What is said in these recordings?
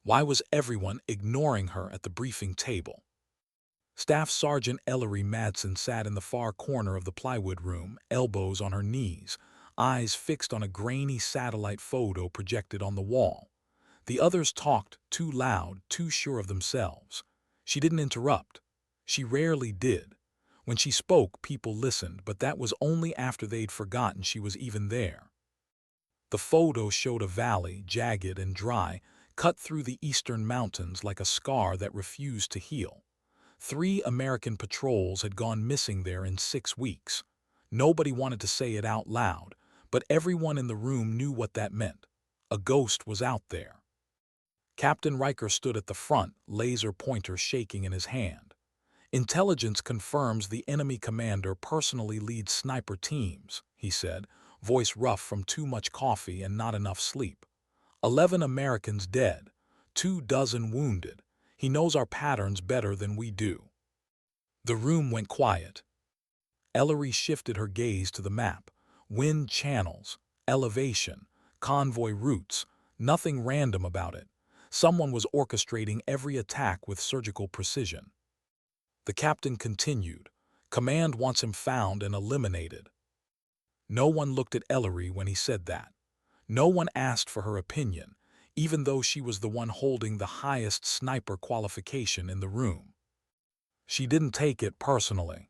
Why was everyone ignoring her at the briefing table? Staff Sergeant Ellery Madsen sat in the far corner of the plywood room, elbows on her knees, eyes fixed on a grainy satellite photo projected on the wall. The others talked, too loud, too sure of themselves. She didn't interrupt. She rarely did. When she spoke, people listened, but that was only after they'd forgotten she was even there. The photo showed a valley, jagged and dry, cut through the eastern mountains like a scar that refused to heal. 3 American patrols had gone missing there in 6 weeks. Nobody wanted to say it out loud, but everyone in the room knew what that meant. A ghost was out there. Captain Riker stood at the front, laser pointer shaking in his hand. Intelligence confirms the enemy commander personally leads sniper teams, he said, voice rough from too much coffee and not enough sleep. 11 Americans dead, 24 wounded. He knows our patterns better than we do. The room went quiet. Ellery shifted her gaze to the map. Wind channels, elevation, convoy routes, nothing random about it. Someone was orchestrating every attack with surgical precision. The captain continued. Command wants him found and eliminated. No one looked at Ellery when he said that. No one asked for her opinion, even though she was the one holding the highest sniper qualification in the room. She didn't take it personally.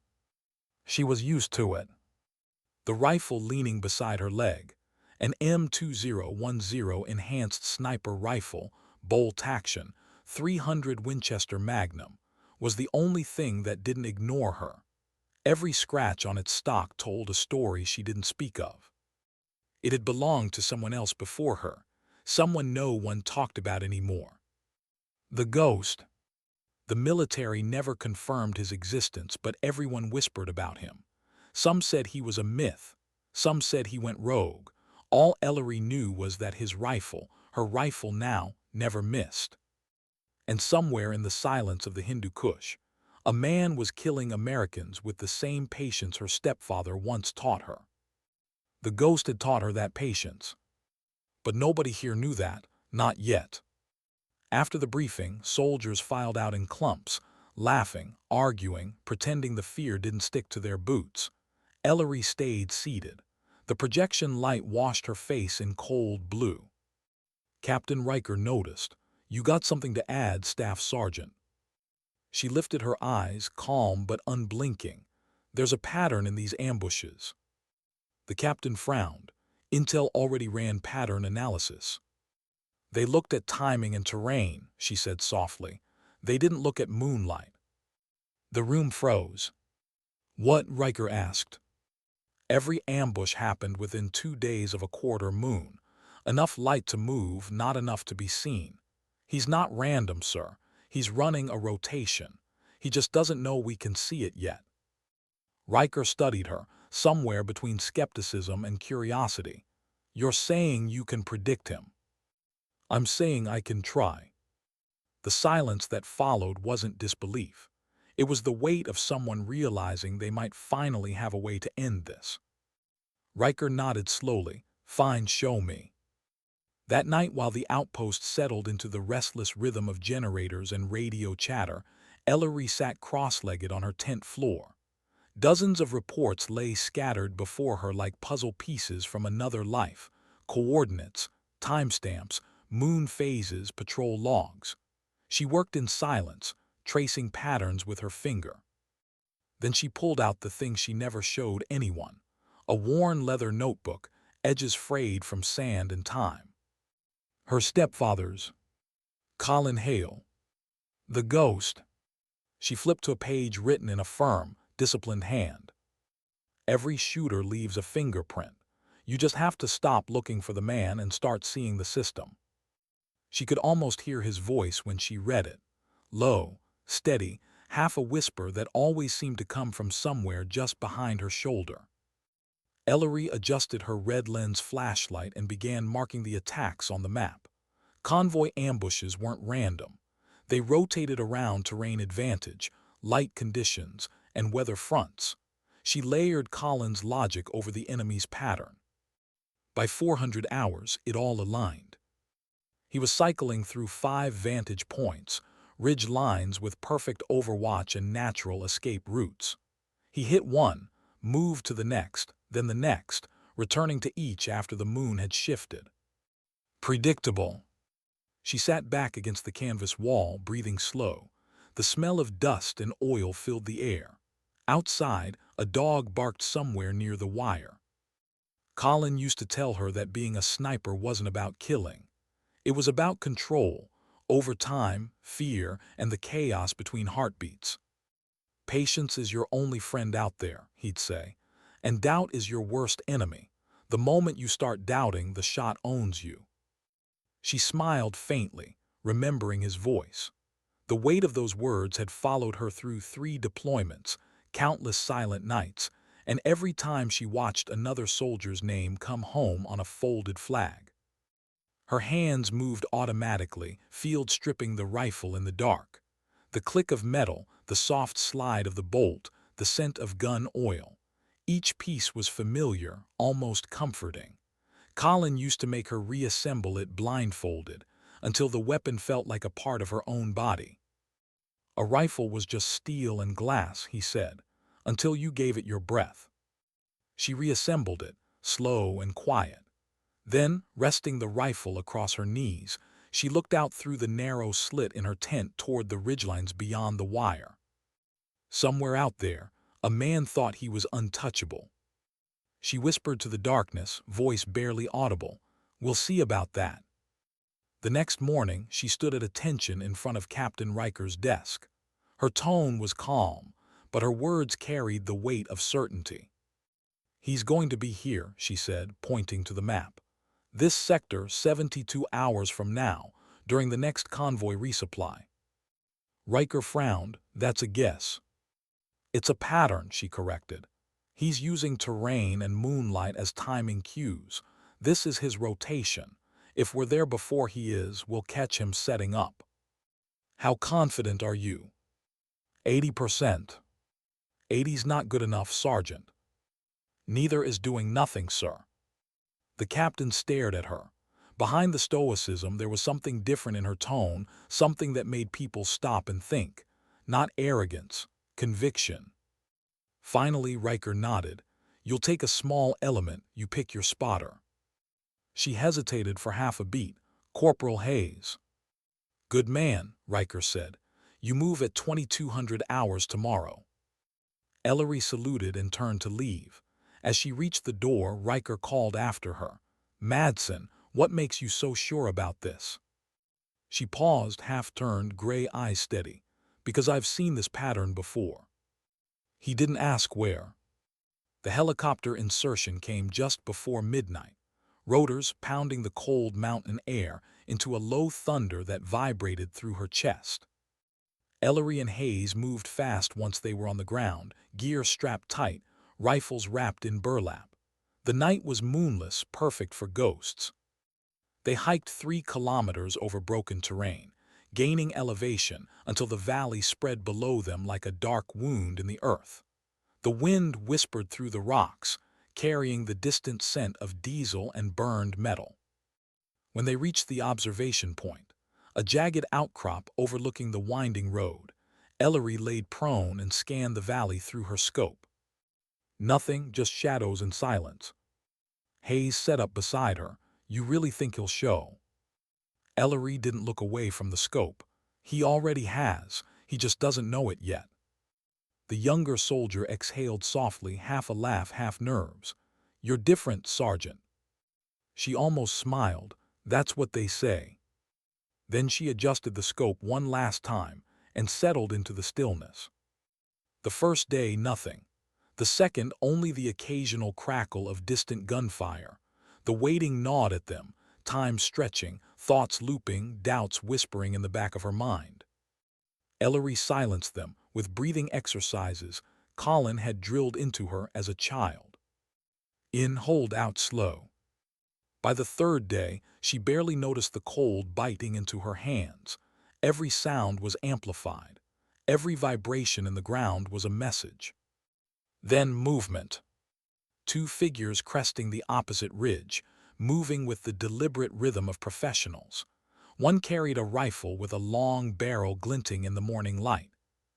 She was used to it. The rifle leaning beside her leg, an M2010 enhanced sniper rifle, bolt action, 300 Winchester Magnum, was the only thing that didn't ignore her. Every scratch on its stock told a story she didn't speak of. It had belonged to someone else before her, someone no one talked about anymore. The ghost. The military never confirmed his existence, but everyone whispered about him. Some said he was a myth. Some said he went rogue. All Ellery knew was that his rifle, her rifle now, never missed. And somewhere in the silence of the Hindu Kush, a man was killing Americans with the same patience her stepfather once taught her. The ghost had taught her that patience. But nobody here knew that, not yet. After the briefing, soldiers filed out in clumps, laughing, arguing, pretending the fear didn't stick to their boots. Ellery stayed seated. The projection light washed her face in cold blue. Captain Riker noticed. You got something to add, Staff Sergeant. She lifted her eyes, calm but unblinking. There's a pattern in these ambushes. The captain frowned. Intel already ran pattern analysis. They looked at timing and terrain, she said softly. They didn't look at moonlight. The room froze. What? Riker asked. Every ambush happened within 2 days of a quarter moon. Enough light to move, not enough to be seen. He's not random, sir. He's running a rotation. He just doesn't know we can see it yet. Riker studied her, somewhere between skepticism and curiosity. You're saying you can predict him. I'm saying I can try. The silence that followed wasn't disbelief. It was the weight of someone realizing they might finally have a way to end this. Riker nodded slowly. Fine, show me. That night, while the outpost settled into the restless rhythm of generators and radio chatter, Ellery sat cross-legged on her tent floor. Dozens of reports lay scattered before her like puzzle pieces from another life, coordinates, timestamps, moon phases, patrol logs. She worked in silence, tracing patterns with her finger. Then she pulled out the thing she never showed anyone, a worn leather notebook, edges frayed from sand and time. Her stepfather's. Colin Hale. The ghost. She flipped to a page written in a firm, disciplined hand. Every shooter leaves a fingerprint. You just have to stop looking for the man and start seeing the system. She could almost hear his voice when she read it. Low, steady, half a whisper that always seemed to come from somewhere just behind her shoulder. Ellery adjusted her red lens flashlight and began marking the attacks on the map. Convoy ambushes weren't random. They rotated around terrain advantage, light conditions, and weather fronts. She layered Colin's logic over the enemy's pattern. By 400 hours, it all aligned. He was cycling through 5 vantage points, ridge lines with perfect overwatch and natural escape routes. He hit one, moved to the next, then the next, returning to each after the moon had shifted. Predictable. She sat back against the canvas wall, breathing slow. The smell of dust and oil filled the air. Outside, a dog barked somewhere near the wire. Colin used to tell her that being a sniper wasn't about killing. It was about control, over time, fear, and the chaos between heartbeats. Patience is your only friend out there, he'd say, and doubt is your worst enemy. The moment you start doubting, the shot owns you. She smiled faintly, remembering his voice. The weight of those words had followed her through 3 deployments, countless silent nights, and every time she watched another soldier's name come home on a folded flag. Her hands moved automatically, field stripping the rifle in the dark. The click of metal, the soft slide of the bolt, the scent of gun oil. Each piece was familiar, almost comforting. Colin used to make her reassemble it blindfolded, until the weapon felt like a part of her own body. A rifle was just steel and glass, he said, until you gave it your breath. She reassembled it, slow and quiet. Then, resting the rifle across her knees, she looked out through the narrow slit in her tent toward the ridgelines beyond the wire. Somewhere out there, a man thought he was untouchable. She whispered to the darkness, voice barely audible, "We'll see about that." The next morning, she stood at attention in front of Captain Riker's desk. Her tone was calm, but her words carried the weight of certainty. "He's going to be here," she said, pointing to the map. "This sector 72 hours from now, during the next convoy resupply." Riker frowned. "That's a guess." "It's a pattern," she corrected. "He's using terrain and moonlight as timing cues. This is his rotation. If we're there before he is, we'll catch him setting up." "How confident are you?" 80%. 80's not good enough, Sergeant." "Neither is doing nothing, sir." The captain stared at her. Behind the stoicism, there was something different in her tone, something that made people stop and think. Not arrogance, conviction. Finally, Riker nodded. "You'll take a small element, you pick your spotter." She hesitated for half a beat. "Corporal Hayes." "Good man," Riker said. "You move at 2200 hours tomorrow." Ellery saluted and turned to leave. As she reached the door, Riker called after her. "Madsen, what makes you so sure about this?" She paused, half-turned, gray eyes steady. "Because I've seen this pattern before." He didn't ask where. The helicopter insertion came just before midnight, rotors pounding the cold mountain air into a low thunder that vibrated through her chest. Ellery and Hayes moved fast once they were on the ground, gear strapped tight, rifles wrapped in burlap. The night was moonless, perfect for ghosts. They hiked 3 kilometers over broken terrain, gaining elevation until the valley spread below them like a dark wound in the earth. The wind whispered through the rocks, carrying the distant scent of diesel and burned metal. When they reached the observation point, a jagged outcrop overlooking the winding road, Ellery laid prone and scanned the valley through her scope. Nothing, just shadows and silence. Hayes sat up beside her. "You really think he'll show?" Ellery didn't look away from the scope. "He already has. He just doesn't know it yet." The younger soldier exhaled softly, half a laugh, half nerves. "You're different, Sergeant." She almost smiled. "That's what they say." Then she adjusted the scope one last time and settled into the stillness. The first day, nothing. The second, only the occasional crackle of distant gunfire. The waiting gnawed at them, time stretching, thoughts looping, doubts whispering in the back of her mind. Ellery silenced them with breathing exercises Colin had drilled into her as a child. In, hold, out, slow. By the third day, she barely noticed the cold biting into her hands. Every sound was amplified. Every vibration in the ground was a message. Then movement. 2 figures cresting the opposite ridge, moving with the deliberate rhythm of professionals. One carried a rifle with a long barrel glinting in the morning light.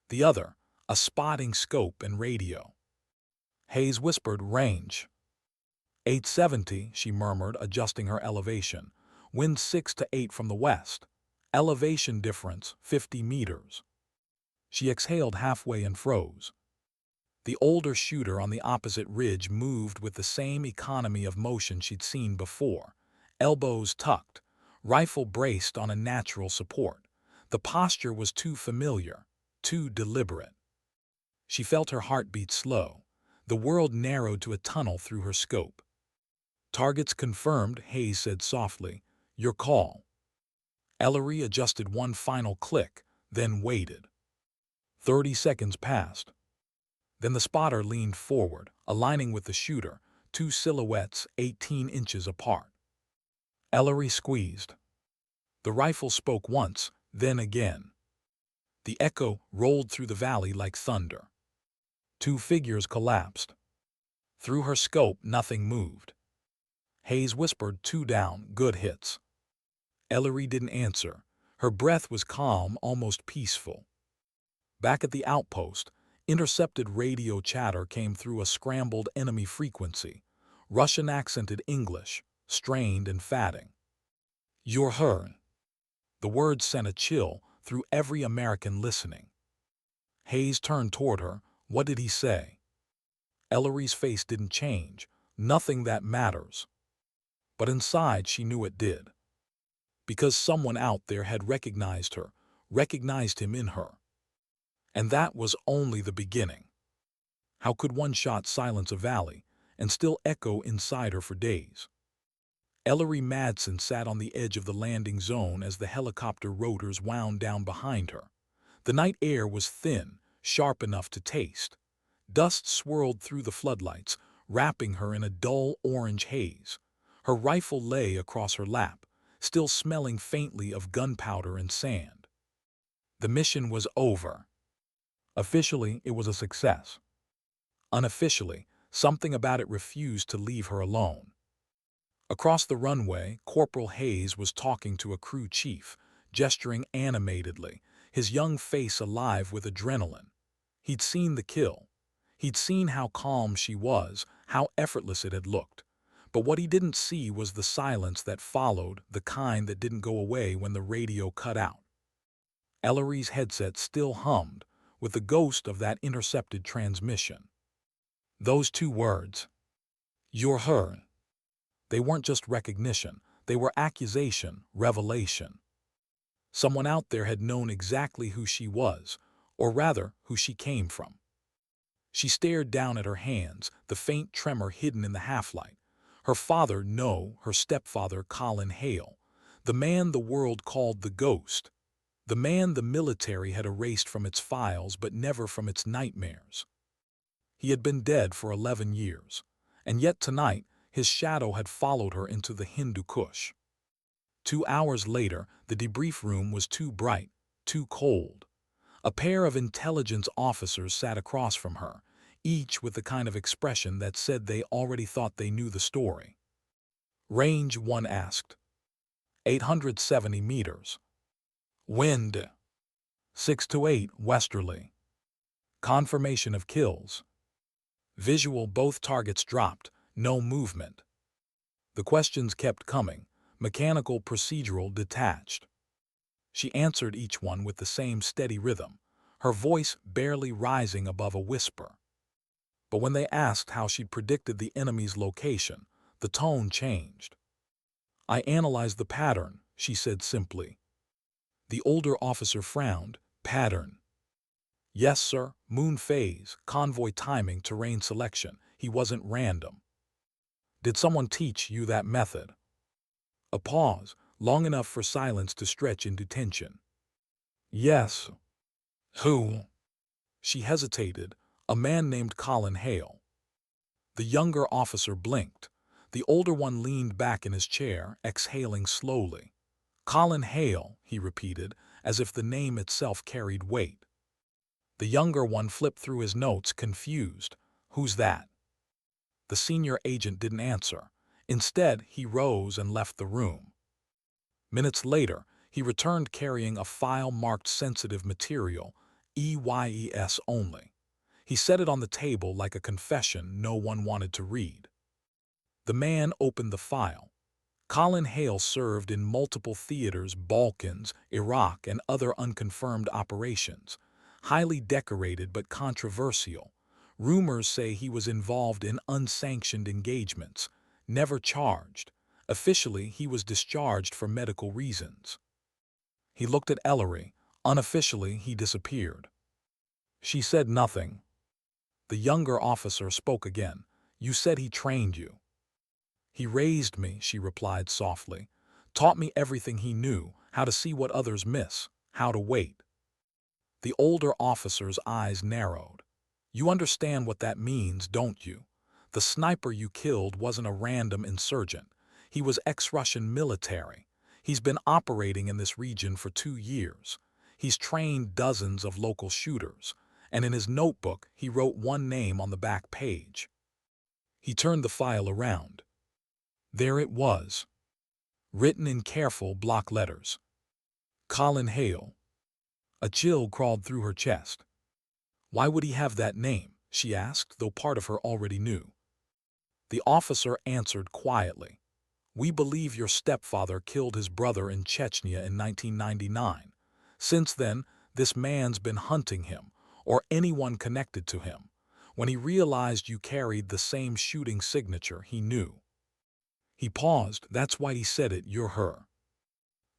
The other, a spotting scope and radio. Hayes whispered, "Range." 870, she murmured, adjusting her elevation. "Wind 6 to 8 from the west. Elevation difference, 50 meters." She exhaled halfway and froze. The older shooter on the opposite ridge moved with the same economy of motion she'd seen before, elbows tucked, rifle braced on a natural support. The posture was too familiar, too deliberate. She felt her heartbeat slow. The world narrowed to a tunnel through her scope. "Targets confirmed," Hayes said softly. "Your call." Ellery adjusted one final click, then waited. 30 seconds passed. Then the spotter leaned forward, aligning with the shooter, two silhouettes 18 inches apart. Ellery squeezed. The rifle spoke once, then again. The echo rolled through the valley like thunder. Two figures collapsed. Through her scope, nothing moved. Hayes whispered, "Two down, good hits." Ellery didn't answer. Her breath was calm, almost peaceful. Back at the outpost, intercepted radio chatter came through a scrambled enemy frequency, Russian-accented English, strained and fatting. "You're her." The words sent a chill through every American listening. Hayes turned toward her. "What did he say?" Ellery's face didn't change. "Nothing that matters." But inside she knew it did. Because someone out there had recognized her, recognized him in her. And that was only the beginning. How could one shot silence a valley and still echo inside her for days? Ellery Madsen sat on the edge of the landing zone as the helicopter rotors wound down behind her. The night air was thin, sharp enough to taste. Dust swirled through the floodlights, wrapping her in a dull orange haze. Her rifle lay across her lap, still smelling faintly of gunpowder and sand. The mission was over. Officially, it was a success. Unofficially, something about it refused to leave her alone. Across the runway, Corporal Hayes was talking to a crew chief, gesturing animatedly, his young face alive with adrenaline. He'd seen the kill. He'd seen how calm she was, how effortless it had looked. But what he didn't see was the silence that followed, the kind that didn't go away when the radio cut out. Ellery's headset still hummed, with the ghost of that intercepted transmission. Those two words, "You're her." They weren't just recognition, they were accusation, revelation. Someone out there had known exactly who she was, or rather, who she came from. She stared down at her hands, the faint tremor hidden in the half-light. Her father, no, her stepfather, Colin Hale, the man the world called the Ghost, the man the military had erased from its files but never from its nightmares. He had been dead for 11 years, and yet tonight his shadow had followed her into the Hindu Kush. 2 hours later, the debrief room was too bright, too cold. A pair of intelligence officers sat across from her, each with the kind of expression that said they already thought they knew the story. "Range," one asked. 870 meters. "Wind." 6 to 8 westerly. "Confirmation of kills." Visual, both targets dropped, no movement. The questions kept coming, mechanical, procedural, detached. She answered each one with the same steady rhythm, her voice barely rising above a whisper. But when they asked how she'd predicted the enemy's location, the tone changed. "I analyzed the pattern," she said simply. The older officer frowned. "Pattern?" "Yes, sir. Moon phase, convoy timing, terrain selection. He wasn't random." "Did someone teach you that method?" A pause, long enough for silence to stretch into tension. "Yes." "Who?" She hesitated. "A man named Colin Hale." The younger officer blinked. The older one leaned back in his chair, exhaling slowly. "Colin Hale," he repeated, as if the name itself carried weight. The younger one flipped through his notes, confused. "Who's that?" The senior agent didn't answer. Instead, he rose and left the room. Minutes later, He returned carrying a file marked sensitive material, EYES only. He set it on the table like a confession no one wanted to read. The man opened the file. Colin Hale served in multiple theaters, Balkans, Iraq, and other unconfirmed operations. Highly decorated but controversial. Rumors say he was involved in unsanctioned engagements. Never charged. Officially, he was discharged for medical reasons. He looked at Ellery. Unofficially, he disappeared. She said nothing. The younger officer spoke again. You said he trained you. He raised me, she replied softly. Taught me everything he knew, how to see what others miss, how to wait. The older officer's eyes narrowed. You understand what that means, don't you? The sniper you killed wasn't a random insurgent. He was ex-Russian military. He's been operating in this region for 2 years. He's trained dozens of local shooters, and in his notebook he wrote one name on the back page. He turned the file around. There it was, written in careful block letters. Colin Hale. A chill crawled through her chest. Why would he have that name? She asked, though part of her already knew. The officer answered quietly. We believe your stepfather killed his brother in Chechnya in 1999. Since then, this man's been hunting him, or anyone connected to him. When he realized you carried the same shooting signature, he knew. He paused. That's why he said it, you're her.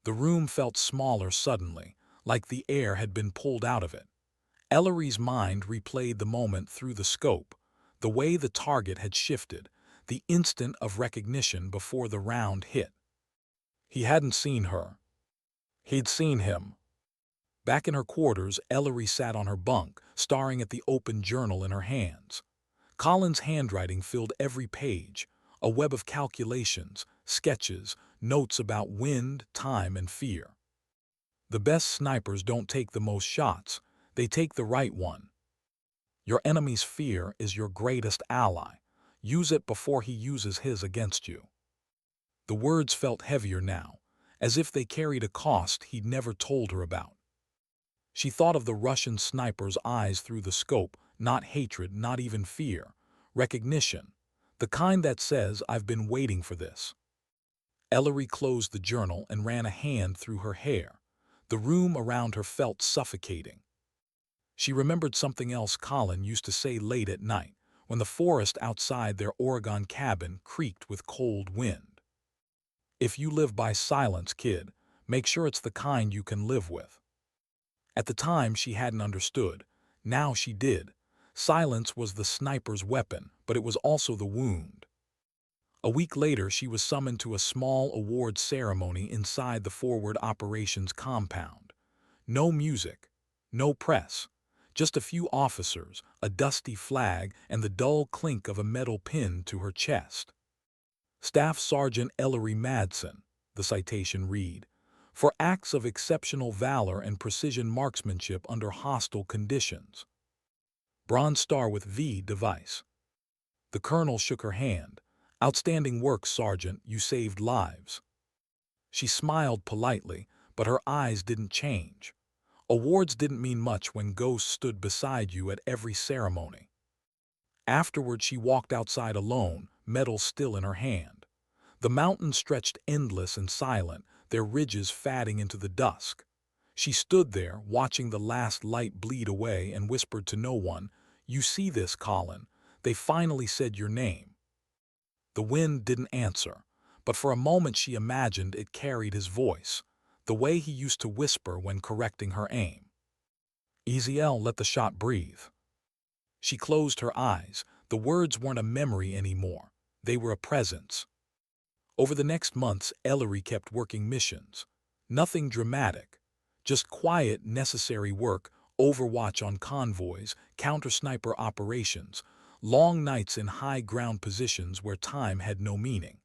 The room felt smaller suddenly, like the air had been pulled out of it. Ellery's mind replayed the moment through the scope, the way the target had shifted, the instant of recognition before the round hit. He hadn't seen her. He'd seen him. Back in her quarters, Ellery sat on her bunk, staring at the open journal in her hands. Colin's handwriting filled every page, a web of calculations, sketches, notes about wind, time, and fear. The best snipers don't take the most shots, they take the right one. Your enemy's fear is your greatest ally. Use it before he uses his against you. The words felt heavier now, as if they carried a cost he'd never told her about. She thought of the Russian sniper's eyes through the scope, not hatred, not even fear. Recognition. The kind that says, I've been waiting for this. Ellery closed the journal and ran a hand through her hair. The room around her felt suffocating. She remembered something else Colin used to say late at night, when the forest outside their Oregon cabin creaked with cold wind. If you live by silence, kid, make sure it's the kind you can live with. At the time, she hadn't understood. Now she did. Silence was the sniper's weapon, but it was also the wound. A week later, she was summoned to a small award ceremony inside the Forward Operations compound. No music, no press, just a few officers, a dusty flag, and the dull clink of a metal pin to her chest. Staff Sergeant Ellery Madsen, the citation read, for acts of exceptional valor and precision marksmanship under hostile conditions. Bronze Star with V device. The colonel shook her hand. Outstanding work, Sergeant, you saved lives. She smiled politely, but her eyes didn't change. Awards didn't mean much when ghosts stood beside you at every ceremony. Afterward, she walked outside alone, medal still in her hand. The mountains stretched endless and silent, their ridges fading into the dusk. She stood there, watching the last light bleed away, and whispered to no one, You see this, Colin? They finally said your name. The wind didn't answer, but for a moment she imagined it carried his voice, the way he used to whisper when correcting her aim. Easy L, let the shot breathe. She closed her eyes. The words weren't a memory anymore. They were a presence. Over the next months, Ellery kept working missions. Nothing dramatic, just quiet, necessary work, overwatch on convoys, counter-sniper operations, long nights in high ground positions where time had no meaning.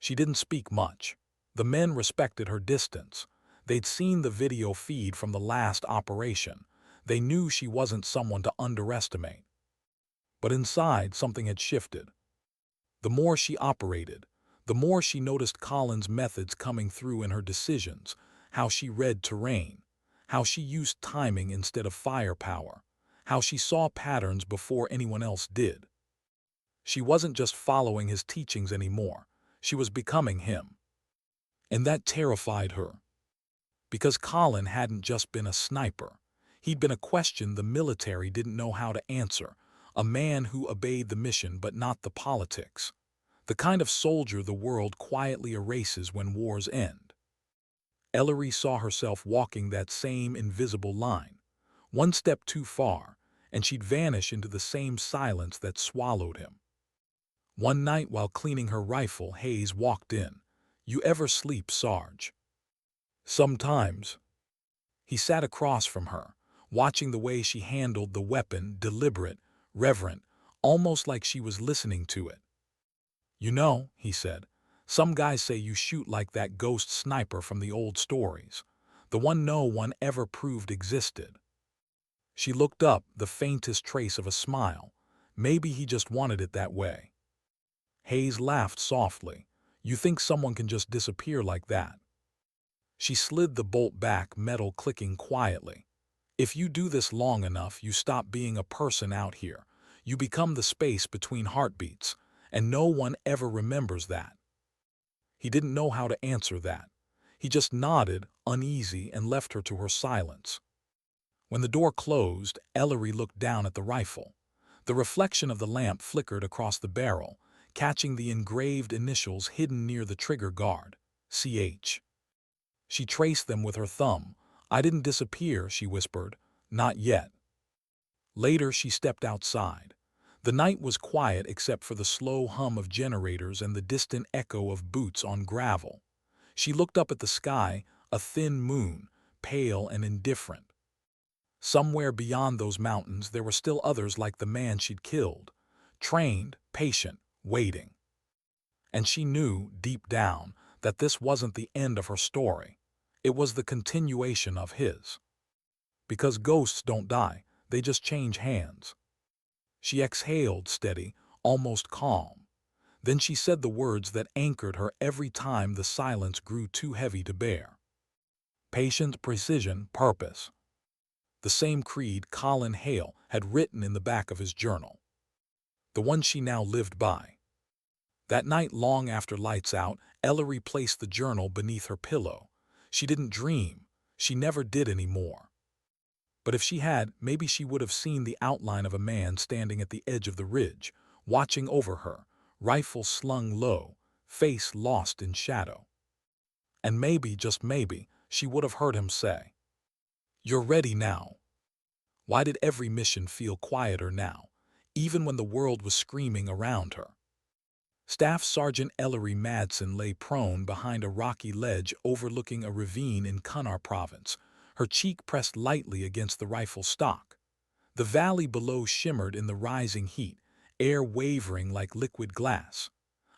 She didn't speak much. The men respected her distance. They'd seen the video feed from the last operation. They knew she wasn't someone to underestimate. But inside, something had shifted. The more she operated, the more she noticed Colin's methods coming through in her decisions, how she read terrain, how she used timing instead of firepower, how she saw patterns before anyone else did. She wasn't just following his teachings anymore, she was becoming him. And that terrified her. Because Colin hadn't just been a sniper. He'd been a question the military didn't know how to answer, a man who obeyed the mission but not the politics. The kind of soldier the world quietly erases when wars end. Ellery saw herself walking that same invisible line. One step too far, and she'd vanish into the same silence that swallowed him. One night while cleaning her rifle, Hayes walked in. "You ever sleep, Sarge?" "Sometimes." He sat across from her, watching the way she handled the weapon, deliberate, reverent, almost like she was listening to it. "You know," he said, "some guys say you shoot like that ghost sniper from the old stories, the one no one ever proved existed." She looked up, the faintest trace of a smile. Maybe he just wanted it that way. Hayes laughed softly. "You think someone can just disappear like that?" She slid the bolt back, metal clicking quietly. "If you do this long enough, you stop being a person out here. You become the space between heartbeats, and no one ever remembers that." He didn't know how to answer that. He just nodded, uneasy, and left her to her silence. When the door closed, Ellery looked down at the rifle. The reflection of the lamp flickered across the barrel, catching the engraved initials hidden near the trigger guard, CH. She traced them with her thumb. "I didn't disappear," she whispered. "Not yet." Later she stepped outside. The night was quiet except for the slow hum of generators and the distant echo of boots on gravel. She looked up at the sky, a thin moon, pale and indifferent. Somewhere beyond those mountains there were still others like the man she'd killed, trained, patient, waiting. And she knew, deep down, that this wasn't the end of her story. It was the continuation of his. Because ghosts don't die, they just change hands. She exhaled, steady, almost calm. Then she said the words that anchored her every time the silence grew too heavy to bear. Patience, precision, purpose. The same creed Colin Hale had written in the back of his journal. The one she now lived by. That night, long after lights out, Ellery placed the journal beneath her pillow. She didn't dream. She never did anymore. But if she had, maybe she would have seen the outline of a man standing at the edge of the ridge, watching over her, rifle slung low, face lost in shadow. And maybe, just maybe, she would have heard him say, "You're ready now." Why did every mission feel quieter now, even when the world was screaming around her? Staff Sergeant Ellery Madsen lay prone behind a rocky ledge overlooking a ravine in Kunar Province, her cheek pressed lightly against the rifle stock. The valley below shimmered in the rising heat, air wavering like liquid glass.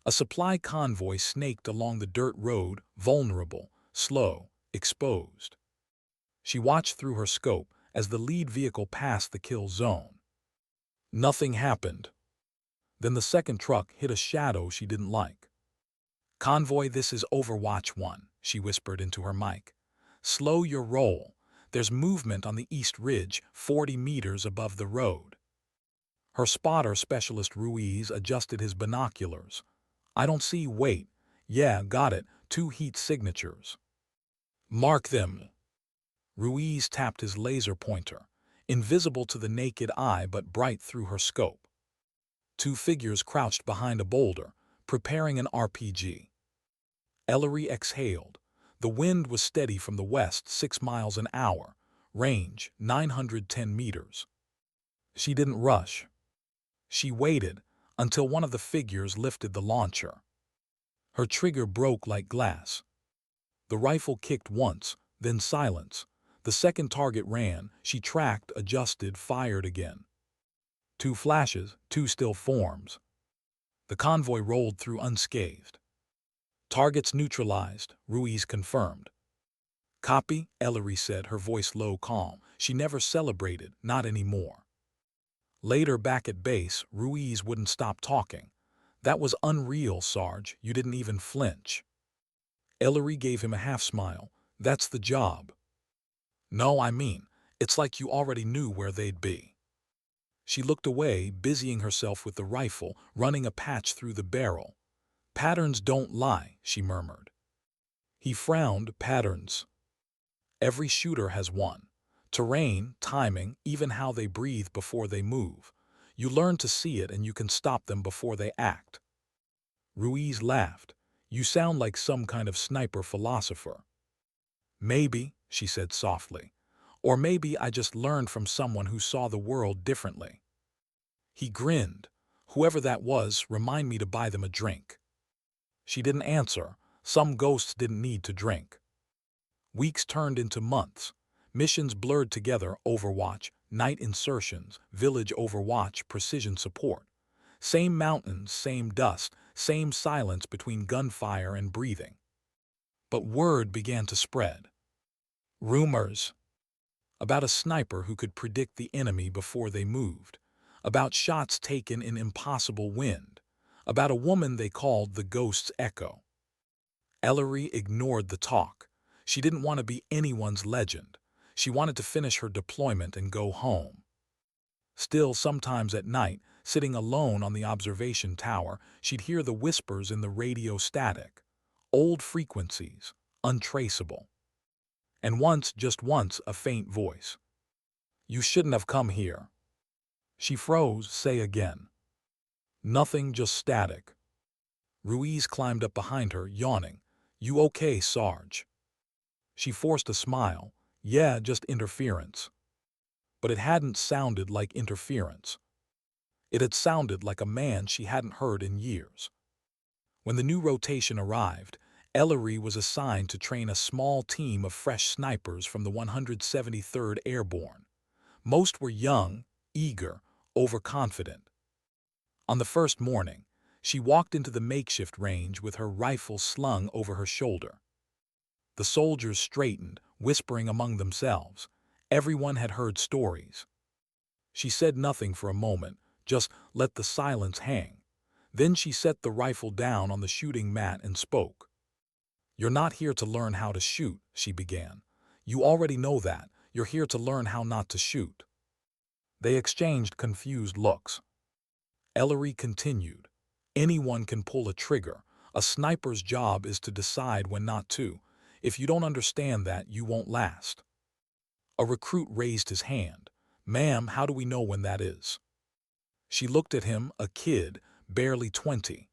A supply convoy snaked along the dirt road, vulnerable, slow, exposed. She watched through her scope as the lead vehicle passed the kill zone. Nothing happened. Then the second truck hit a shadow she didn't like. "Convoy, this is Overwatch 1, she whispered into her mic. "Slow your roll. There's movement on the East Ridge, 40 meters above the road." Her spotter specialist Ruiz adjusted his binoculars. "I don't see, wait. Yeah, got it, 2 heat signatures." "Mark them." Ruiz tapped his laser pointer, invisible to the naked eye but bright through her scope. 2 figures crouched behind a boulder, preparing an RPG. Ellery exhaled. The wind was steady from the west, 6 miles an hour, range 910 meters. She didn't rush. She waited until one of the figures lifted the launcher. Her trigger broke like glass. The rifle kicked once, then silence. The second target ran. She tracked, adjusted, fired again. 2 flashes, 2 still forms. The convoy rolled through unscathed. "Targets neutralized," Ruiz confirmed. "Copy," Ellery said, her voice low, calm. She never celebrated, not anymore. Later, back at base, Ruiz wouldn't stop talking. "That was unreal, Sarge. You didn't even flinch." Ellery gave him a half-smile. That's the job. No, I mean, it's like you already knew where they'd be. She looked away, busying herself with the rifle, running a patch through the barrel. Patterns don't lie, she murmured. He frowned. Patterns. Every shooter has one. Terrain, timing, even how they breathe before they move. You learn to see it and you can stop them before they act. Ruiz laughed. You sound like some kind of sniper philosopher. Maybe, she said softly. Or maybe I just learned from someone who saw the world differently. He grinned. Whoever that was, remind me to buy them a drink. She didn't answer. Some ghosts didn't need to drink. Weeks turned into months. Missions blurred together: Overwatch, night insertions, village overwatch, precision support. Same mountains, same dust, same silence between gunfire and breathing. But word began to spread. Rumors. About a sniper who could predict the enemy before they moved. About shots taken in impossible wind. About a woman they called the Ghost's Echo. Ellery ignored the talk. She didn't want to be anyone's legend. She wanted to finish her deployment and go home. Still, sometimes at night, sitting alone on the observation tower, she'd hear the whispers in the radio static. Old frequencies, untraceable. And once, just once, a faint voice. You shouldn't have come here. She froze. Say again. Nothing, just static. Ruiz climbed up behind her, yawning. You okay, Sarge? She forced a smile. Yeah, just interference. But it hadn't sounded like interference. It had sounded like a man she hadn't heard in years. When the new rotation arrived, Ellery was assigned to train a small team of fresh snipers from the 173rd Airborne. Most were young, eager, overconfident. On the first morning, she walked into the makeshift range with her rifle slung over her shoulder. The soldiers straightened, whispering among themselves. Everyone had heard stories. She said nothing for a moment, just let the silence hang. Then she set the rifle down on the shooting mat and spoke. You're not here to learn how to shoot, she began. You already know that. You're here to learn how not to shoot. They exchanged confused looks. Ellery continued. Anyone can pull a trigger. A sniper's job is to decide when not to. If you don't understand that, you won't last. A recruit raised his hand. Ma'am, how do we know when that is? She looked at him, a kid, barely 20.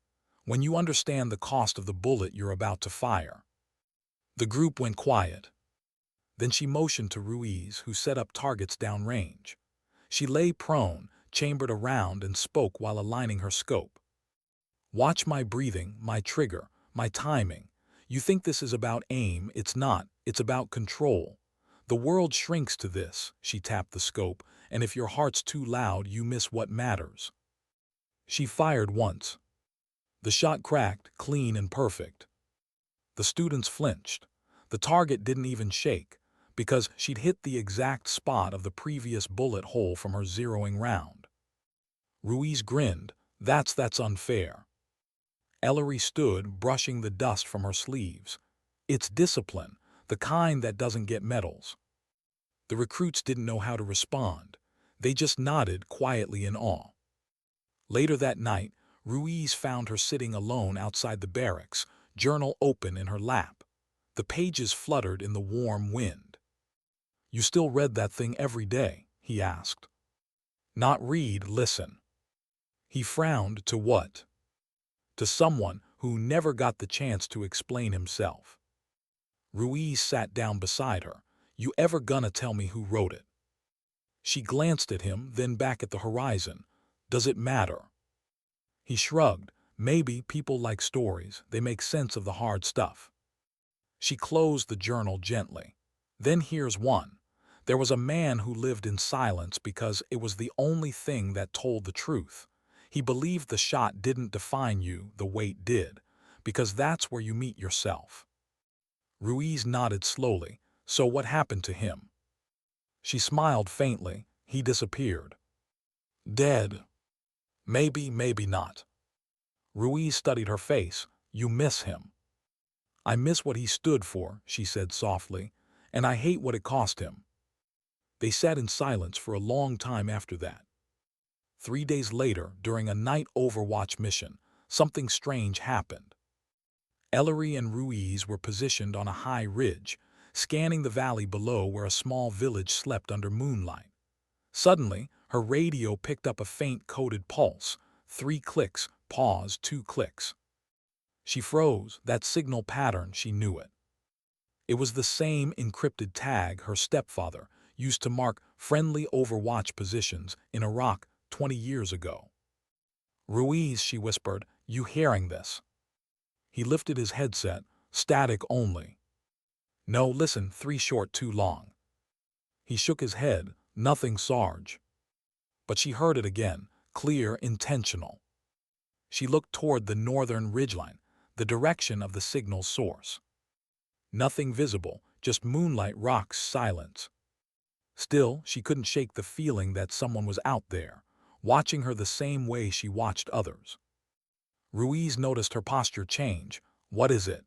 When you understand the cost of the bullet you're about to fire. The group went quiet. Then she motioned to Ruiz, who set up targets downrange. She lay prone, chambered around, and spoke while aligning her scope. Watch my breathing, my trigger, my timing. You think this is about aim, it's not, it's about control. The world shrinks to this, she tapped the scope, and if your heart's too loud, you miss what matters. She fired once. The shot cracked, clean and perfect. The students flinched. The target didn't even shake, because she'd hit the exact spot of the previous bullet hole from her zeroing round. Ruiz grinned. That's unfair. Ellery stood, brushing the dust from her sleeves. It's discipline, the kind that doesn't get medals. The recruits didn't know how to respond. They just nodded quietly in awe. Later that night, Ruiz found her sitting alone outside the barracks, journal open in her lap. The pages fluttered in the warm wind. You still read that thing every day? He asked. Not read, listen. He frowned. To what? To someone who never got the chance to explain himself. Ruiz sat down beside her. You ever gonna tell me who wrote it? She glanced at him, then back at the horizon. Does it matter? He shrugged. Maybe. People like stories. They make sense of the hard stuff. She closed the journal gently. Then here's one. There was a man who lived in silence because it was the only thing that told the truth. He believed the shot didn't define you, the weight did, because that's where you meet yourself. Ruiz nodded slowly. So what happened to him? She smiled faintly. He disappeared. Dead. Maybe, maybe not. Ruiz studied her face. You miss him. I miss what he stood for, she said softly, and I hate what it cost him. They sat in silence for a long time after that. 3 days later, during a night overwatch mission, something strange happened. Ellery and Ruiz were positioned on a high ridge, scanning the valley below where a small village slept under moonlight. Suddenly, her radio picked up a faint coded pulse. 3 clicks, pause, 2 clicks. She froze. That signal pattern, she knew it. It was the same encrypted tag her stepfather used to mark friendly overwatch positions in Iraq 20 years ago. Ruiz, she whispered, you hearing this? He lifted his headset, static only. No, listen, 3 short, too long. He shook his head, nothing, Sarge. But she heard it again, clear, intentional. She looked toward the northern ridgeline, the direction of the signal's source. Nothing visible, just moonlight, rocks, silence. Still, she couldn't shake the feeling that someone was out there, watching her the same way she watched others. Ruiz noticed her posture change. What is it?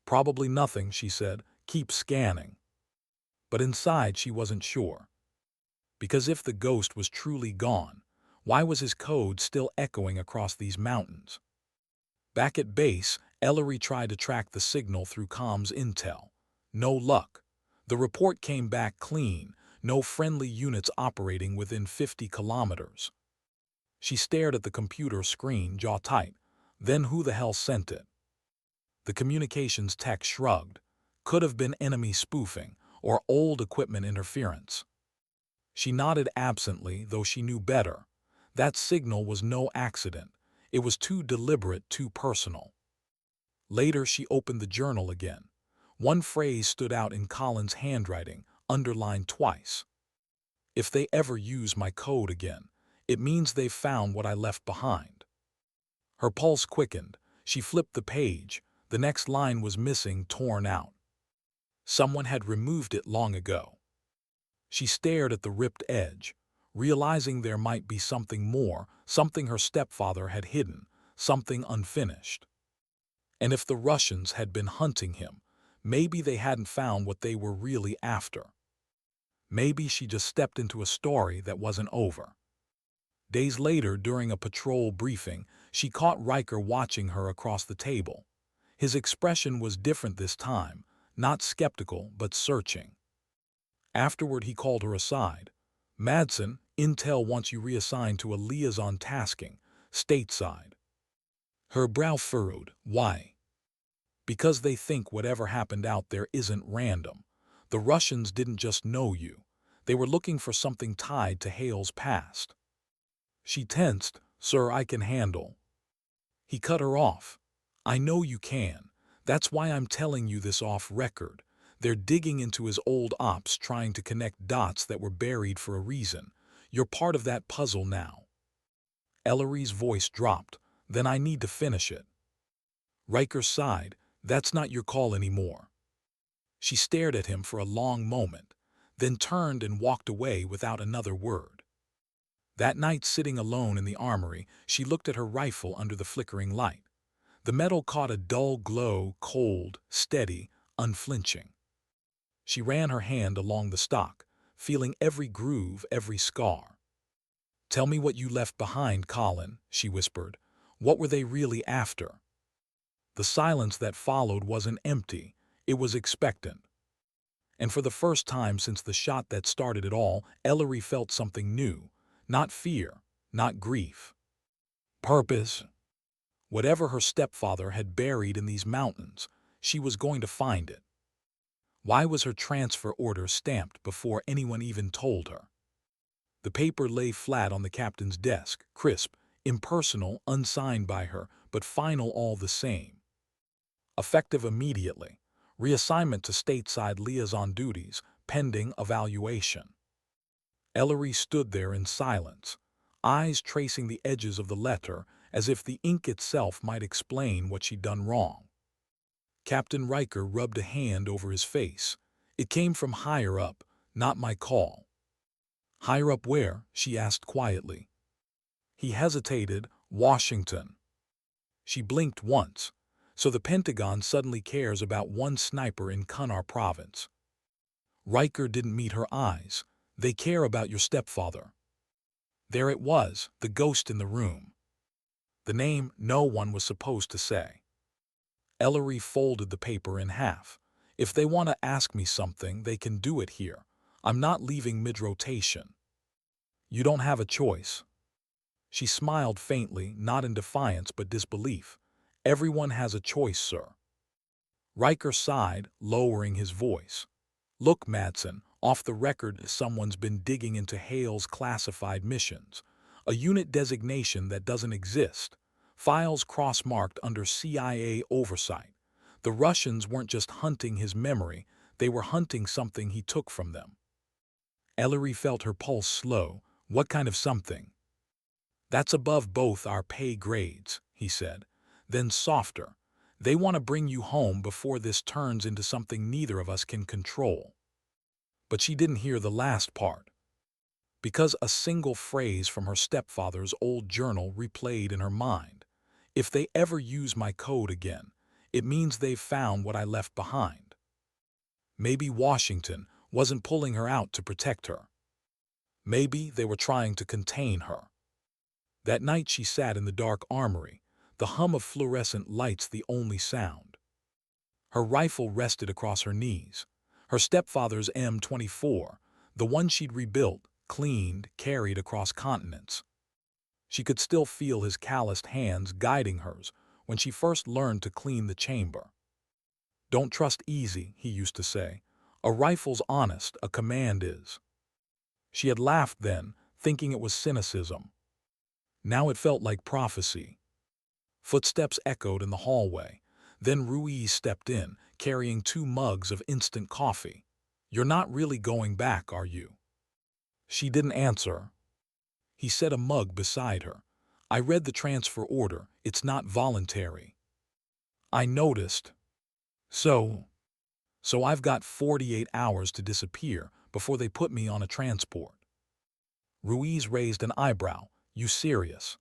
Probably nothing, she said. Keep scanning. But inside she wasn't sure. Because if the ghost was truly gone, why was his code still echoing across these mountains? Back at base, Ellery tried to track the signal through comms intel. No luck. The report came back clean, no friendly units operating within 50 kilometers. She stared at the computer screen, jaw tight. Then who the hell sent it? The communications tech shrugged. Could have been enemy spoofing or old equipment interference. She nodded absently, though she knew better. That signal was no accident. It was too deliberate, too personal. Later, she opened the journal again. One phrase stood out in Colin's handwriting, underlined twice. If they ever use my code again, it means they've found what I left behind. Her pulse quickened. She flipped the page. The next line was missing, torn out. Someone had removed it long ago. She stared at the ripped edge, realizing there might be something more, something her stepfather had hidden, something unfinished. And if the Russians had been hunting him, maybe they hadn't found what they were really after. Maybe she just stepped into a story that wasn't over. Days later, during a patrol briefing, she caught Riker watching her across the table. His expression was different this time, not skeptical but searching. Afterward, he called her aside. Madsen, Intel wants you reassigned to a liaison tasking, stateside. Her brow furrowed. Why? Because they think whatever happened out there isn't random. The Russians didn't just know you. They were looking for something tied to Hale's past. She tensed. Sir, I can handle. He cut her off. I know you can. That's why I'm telling you this off record. They're digging into his old ops, trying to connect dots that were buried for a reason. You're part of that puzzle now. Ellery's voice dropped. Then I need to finish it. Riker sighed. That's not your call anymore. She stared at him for a long moment, then turned and walked away without another word. That night, sitting alone in the armory, she looked at her rifle under the flickering light. The metal caught a dull glow, cold, steady, unflinching. She ran her hand along the stock, feeling every groove, every scar. Tell me what you left behind, Colin, she whispered. What were they really after? The silence that followed wasn't empty, it was expectant. And for the first time since the shot that started it all, Ellery felt something new. Not fear, not grief. Purpose. Whatever her stepfather had buried in these mountains, she was going to find it. Why was her transfer order stamped before anyone even told her? The paper lay flat on the captain's desk, crisp, impersonal, unsigned by her, but final all the same. Effective immediately. Reassignment to stateside liaison duties, pending evaluation. Ellery stood there in silence, eyes tracing the edges of the letter as if the ink itself might explain what she'd done wrong. Captain Riker rubbed a hand over his face. It came from higher up, not my call. Higher up where? She asked quietly. He hesitated. Washington. She blinked once. So the Pentagon suddenly cares about one sniper in Kunar province. Riker didn't meet her eyes. They care about your stepfather. There it was, the ghost in the room. The name no one was supposed to say. Ellery folded the paper in half. If they want to ask me something, they can do it here. I'm not leaving mid-rotation. You don't have a choice. She smiled faintly, not in defiance but disbelief. Everyone has a choice, sir. Riker sighed, lowering his voice. Look, Madsen, off the record, someone's been digging into Hale's classified missions. A unit designation that doesn't exist. Files cross-marked under CIA oversight. The Russians weren't just hunting his memory, they were hunting something he took from them. Ellery felt her pulse slow. What kind of something? That's above both our pay grades, he said. Then softer. They want to bring you home before this turns into something neither of us can control. But she didn't hear the last part. Because a single phrase from her stepfather's old journal replayed in her mind. If they ever use my code again, it means they've found what I left behind. Maybe Washington wasn't pulling her out to protect her. Maybe they were trying to contain her. That night she sat in the dark armory, the hum of fluorescent lights the only sound. Her rifle rested across her knees. Her stepfather's M24, the one she'd rebuilt, cleaned, carried across continents. She could still feel his calloused hands guiding hers when she first learned to clean the chamber. Don't trust easy, he used to say. A rifle's honest, a command is. She had laughed then, thinking it was cynicism. Now it felt like prophecy. Footsteps echoed in the hallway. Then Ruiz stepped in, carrying 2 mugs of instant coffee. You're not really going back, are you? She didn't answer. He set a mug beside her. I read the transfer order. It's not voluntary. I noticed. So I've got 48 hours to disappear before they put me on a transport. Ruiz raised an eyebrow. You serious?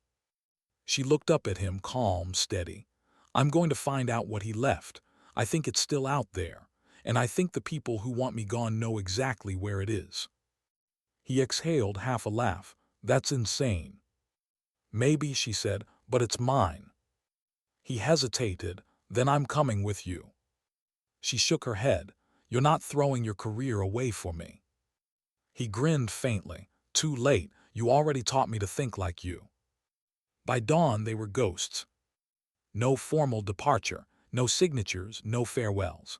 She looked up at him, calm, steady. I'm going to find out what he left. I think it's still out there, and I think the people who want me gone know exactly where it is. He exhaled, half a laugh. That's insane. Maybe, she said, but it's mine. He hesitated. Then I'm coming with you. She shook her head. You're not throwing your career away for me. He grinned faintly. Too late. You already taught me to think like you. By dawn, they were ghosts. No formal departure, no signatures, no farewells.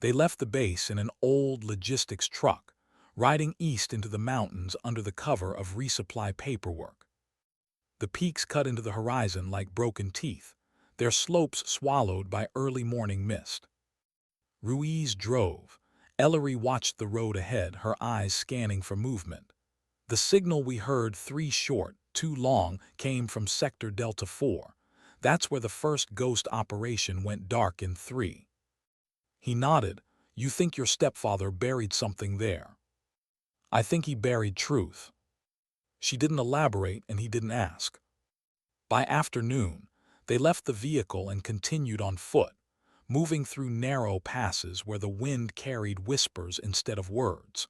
They left the base in an old logistics truck, riding east into the mountains under the cover of resupply paperwork. The peaks cut into the horizon like broken teeth, their slopes swallowed by early morning mist. Ruiz drove. Ellery watched the road ahead, her eyes scanning for movement. The signal we heard, 3 short, 2 long, came from Sector Delta 4. That's where the first ghost operation went dark in 3. He nodded. You think your stepfather buried something there? I think he buried truth. She didn't elaborate and he didn't ask. By afternoon, they left the vehicle and continued on foot, moving through narrow passes where the wind carried whispers instead of words.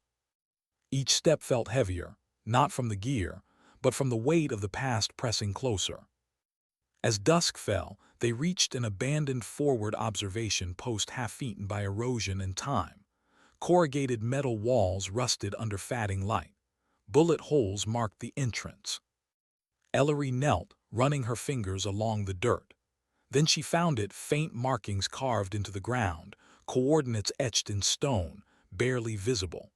Each step felt heavier, not from the gear, but from the weight of the past pressing closer. As dusk fell, they reached an abandoned forward observation post half-eaten by erosion and time. Corrugated metal walls rusted under fading light. Bullet holes marked the entrance. Ellery knelt, running her fingers along the dirt. Then she found it, faint markings carved into the ground, coordinates etched in stone, barely visible.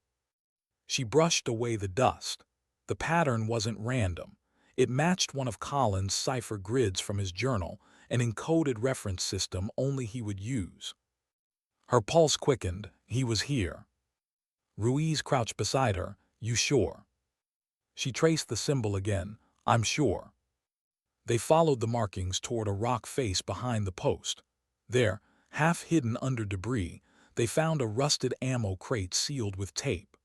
She brushed away the dust. The pattern wasn't random. It matched one of Colin's cipher grids from his journal, an encoded reference system only he would use. Her pulse quickened. He was here. Ruiz crouched beside her. You sure? She traced the symbol again. I'm sure. They followed the markings toward a rock face behind the post. There, half hidden under debris, they found a rusted ammo crate sealed with tape.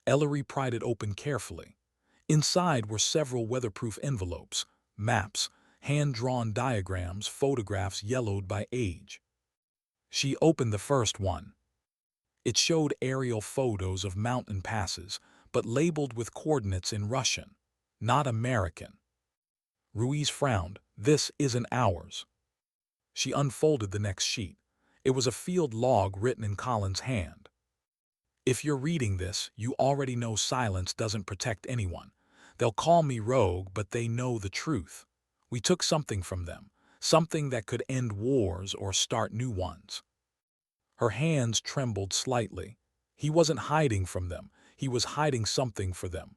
Ellery pried it open carefully. Inside were several weatherproof envelopes, maps, hand-drawn diagrams, photographs yellowed by age. She opened the first one. It showed aerial photos of mountain passes, but labeled with coordinates in Russian, not American. Ruiz frowned. This isn't ours. She unfolded the next sheet. It was a field log written in Colin's hand. If you're reading this, you already know silence doesn't protect anyone. They'll call me rogue, but they know the truth. We took something from them, something that could end wars or start new ones. Her hands trembled slightly. He wasn't hiding from them. He was hiding something for them.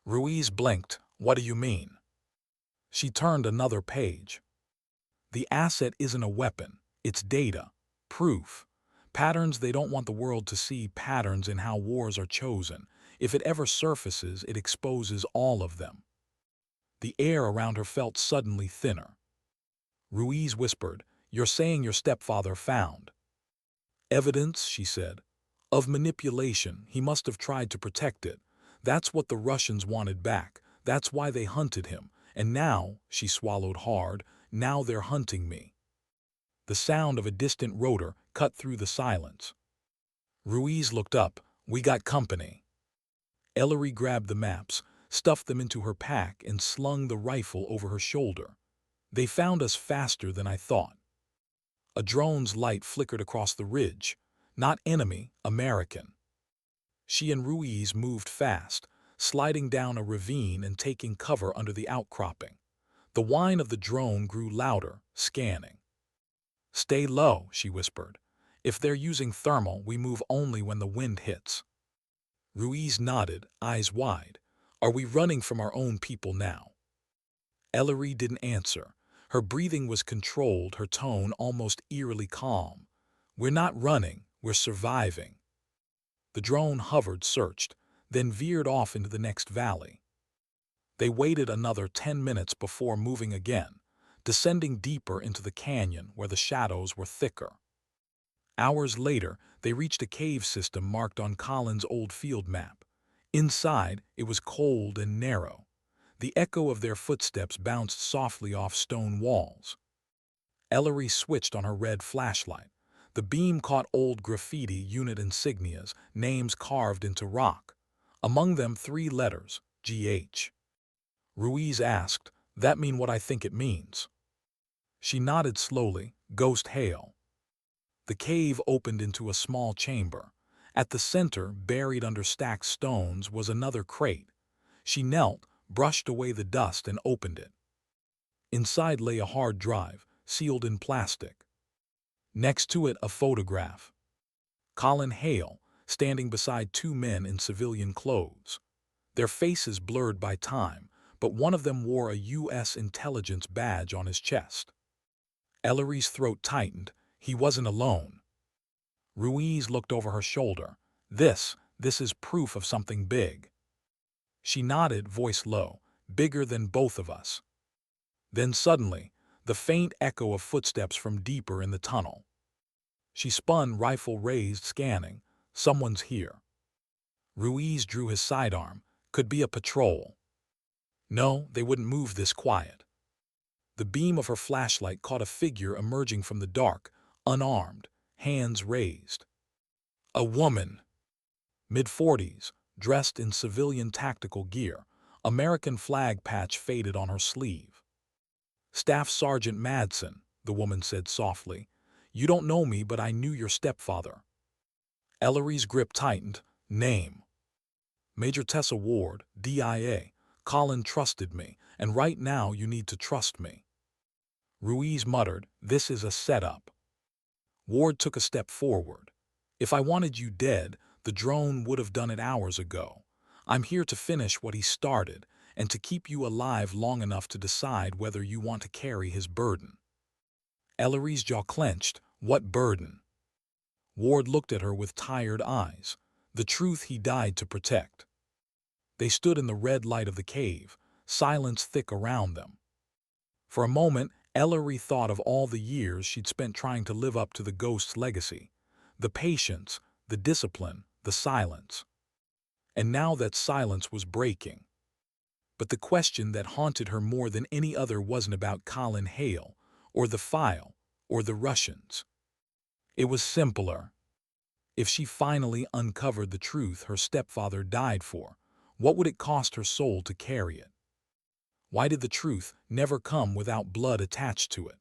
Ruiz blinked. What do you mean? She turned another page. The asset isn't a weapon. It's data. Proof. Patterns they don't want the world to see, patterns in how wars are chosen. If it ever surfaces, it exposes all of them. The air around her felt suddenly thinner. Ruiz whispered, "You're saying your stepfather found evidence," she said, "of manipulation. He must have tried to protect it. That's what the Russians wanted back. That's why they hunted him. And now," she swallowed hard, "now they're hunting me." The sound of a distant rotor cut through the silence. Ruiz looked up. "We got company." Ellery grabbed the maps, stuffed them into her pack, and slung the rifle over her shoulder. "They found us faster than I thought." A drone's light flickered across the ridge. Not enemy, American. She and Ruiz moved fast, sliding down a ravine and taking cover under the outcropping. The whine of the drone grew louder, scanning. "Stay low," she whispered. "If they're using thermal, we move only when the wind hits." Ruiz nodded, eyes wide. "Are we running from our own people now?" Ellery didn't answer. Her breathing was controlled, her tone almost eerily calm. "We're not running, we're surviving." The drone hovered, searched, then veered off into the next valley. They waited another 10 minutes before moving again, descending deeper into the canyon where the shadows were thicker. Hours later, they reached a cave system marked on Colin's old field map. Inside, it was cold and narrow. The echo of their footsteps bounced softly off stone walls. Ellery switched on her red flashlight. The beam caught old graffiti, unit insignias, names carved into rock. Among them 3 letters, GH. Ruiz asked, "That mean what I think it means?" She nodded slowly, "Ghost hail." The cave opened into a small chamber. At the center, buried under stacked stones, was another crate. She knelt, brushed away the dust, and opened it. Inside lay a hard drive, sealed in plastic. Next to it, a photograph. Colin Hale, standing beside 2 men in civilian clothes. Their faces blurred by time, but one of them wore a U.S. intelligence badge on his chest. Ellery's throat tightened. He wasn't alone. Ruiz looked over her shoulder. This is proof of something big." She nodded, voice low, "Bigger than both of us." Then suddenly, the faint echo of footsteps from deeper in the tunnel. She spun, rifle raised, scanning. "Someone's here." Ruiz drew his sidearm. "Could be a patrol." "No, they wouldn't move this quiet." The beam of her flashlight caught a figure emerging from the dark, unarmed, hands raised. A woman. Mid-40s, dressed in civilian tactical gear, American flag patch faded on her sleeve. "Staff Sergeant Madsen," the woman said softly. "You don't know me, but I knew your stepfather." Ellery's grip tightened. "Name?" "Major Tessa Ward, DIA. Colin trusted me, and right now you need to trust me." Ruiz muttered, "This is a setup." Ward took a step forward. "If I wanted you dead, the drone would have done it hours ago. I'm here to finish what he started, and to keep you alive long enough to decide whether you want to carry his burden." Ellery's jaw clenched. "What burden?" Ward looked at her with tired eyes. "The truth he died to protect." They stood in the red light of the cave, silence thick around them. For a moment, Ellery thought of all the years she'd spent trying to live up to the ghost's legacy. The patience, the discipline, the silence. And now that silence was breaking. But the question that haunted her more than any other wasn't about Colin Hale, or the file, or the Russians. It was simpler. If she finally uncovered the truth her stepfather died for, what would it cost her soul to carry it? Why did the truth never come without blood attached to it?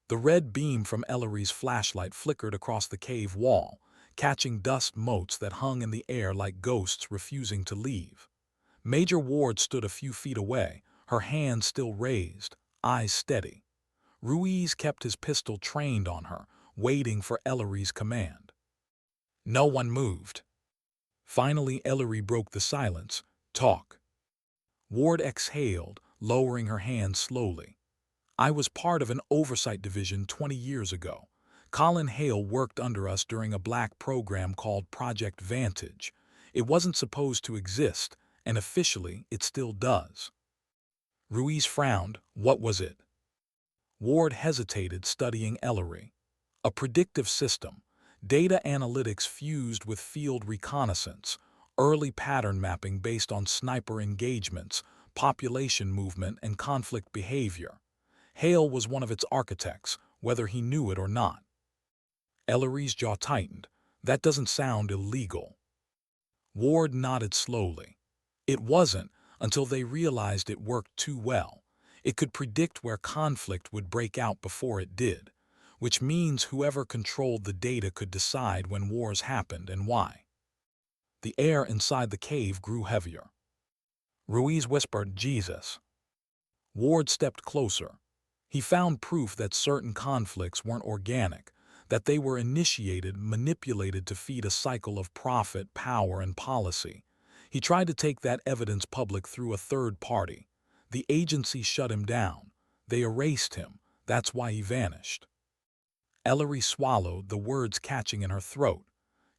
The red beam from Ellery's flashlight flickered across the cave wall, catching dust motes that hung in the air like ghosts refusing to leave. Major Ward stood a few feet away, her hands still raised, eyes steady. Ruiz kept his pistol trained on her, waiting for Ellery's command. No one moved. Finally, Ellery broke the silence. Talk. Ward exhaled, lowering her hand slowly. I was part of an oversight division 20 years ago. Colin Hale worked under us during a black program called Project Vantage. It wasn't supposed to exist, and officially it still does. Ruiz frowned. What was it? Ward hesitated, studying Ellery. A predictive system, data analytics fused with field reconnaissance, early pattern mapping based on sniper engagements, population movement, and conflict behavior. Hale was one of its architects, whether he knew it or not. Ellery's jaw tightened. That doesn't sound illegal. Ward nodded slowly. It wasn't, until they realized it worked too well. It could predict where conflict would break out before it did, which means whoever controlled the data could decide when wars happened and why. The air inside the cave grew heavier. Ruiz whispered, Jesus. Ward stepped closer. He found proof that certain conflicts weren't organic, that they were initiated, manipulated to feed a cycle of profit, power, and policy. He tried to take that evidence public through a third party. The agency shut him down. They erased him. That's why he vanished. Ellery swallowed, the words catching in her throat.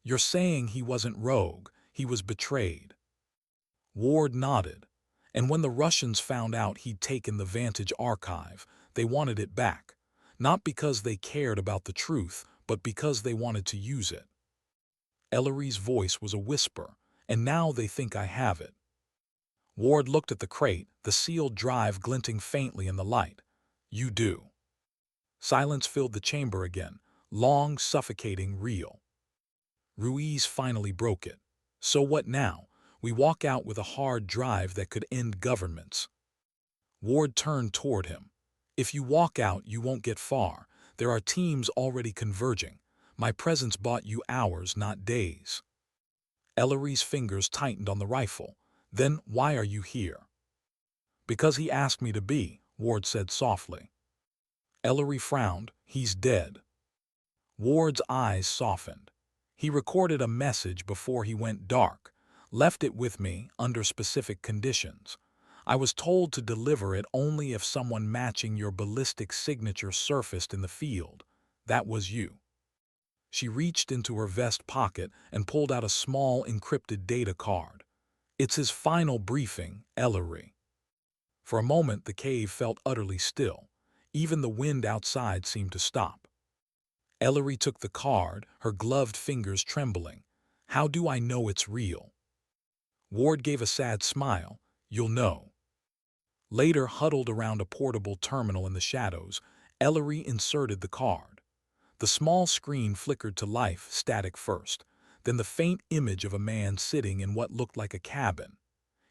You're saying he wasn't rogue, he was betrayed. Ward nodded. And when the Russians found out he'd taken the Vantage archive, they wanted it back. Not because they cared about the truth, but because they wanted to use it. Ellery's voice was a whisper, and now they think I have it. Ward looked at the crate, the sealed drive glinting faintly in the light. You do. Silence filled the chamber again, long, suffocating, real. Ruiz finally broke it. So what now? We walk out with a hard drive that could end governments. Ward turned toward him. If you walk out, you won't get far. There are teams already converging. My presence bought you hours, not days. Ellery's fingers tightened on the rifle. Then why are you here? Because he asked me to be, Ward said softly. Ellery frowned. He's dead. Ward's eyes softened. He recorded a message before he went dark, left it with me under specific conditions. I was told to deliver it only if someone matching your ballistic signature surfaced in the field. That was you. She reached into her vest pocket and pulled out a small encrypted data card. It's his final briefing, Ellery. For a moment the cave felt utterly still. Even the wind outside seemed to stop. Ellery took the card, her gloved fingers trembling. How do I know it's real? Ward gave a sad smile. You'll know. Later, huddled around a portable terminal in the shadows, Ellery inserted the card. The small screen flickered to life, static first, then the faint image of a man sitting in what looked like a cabin.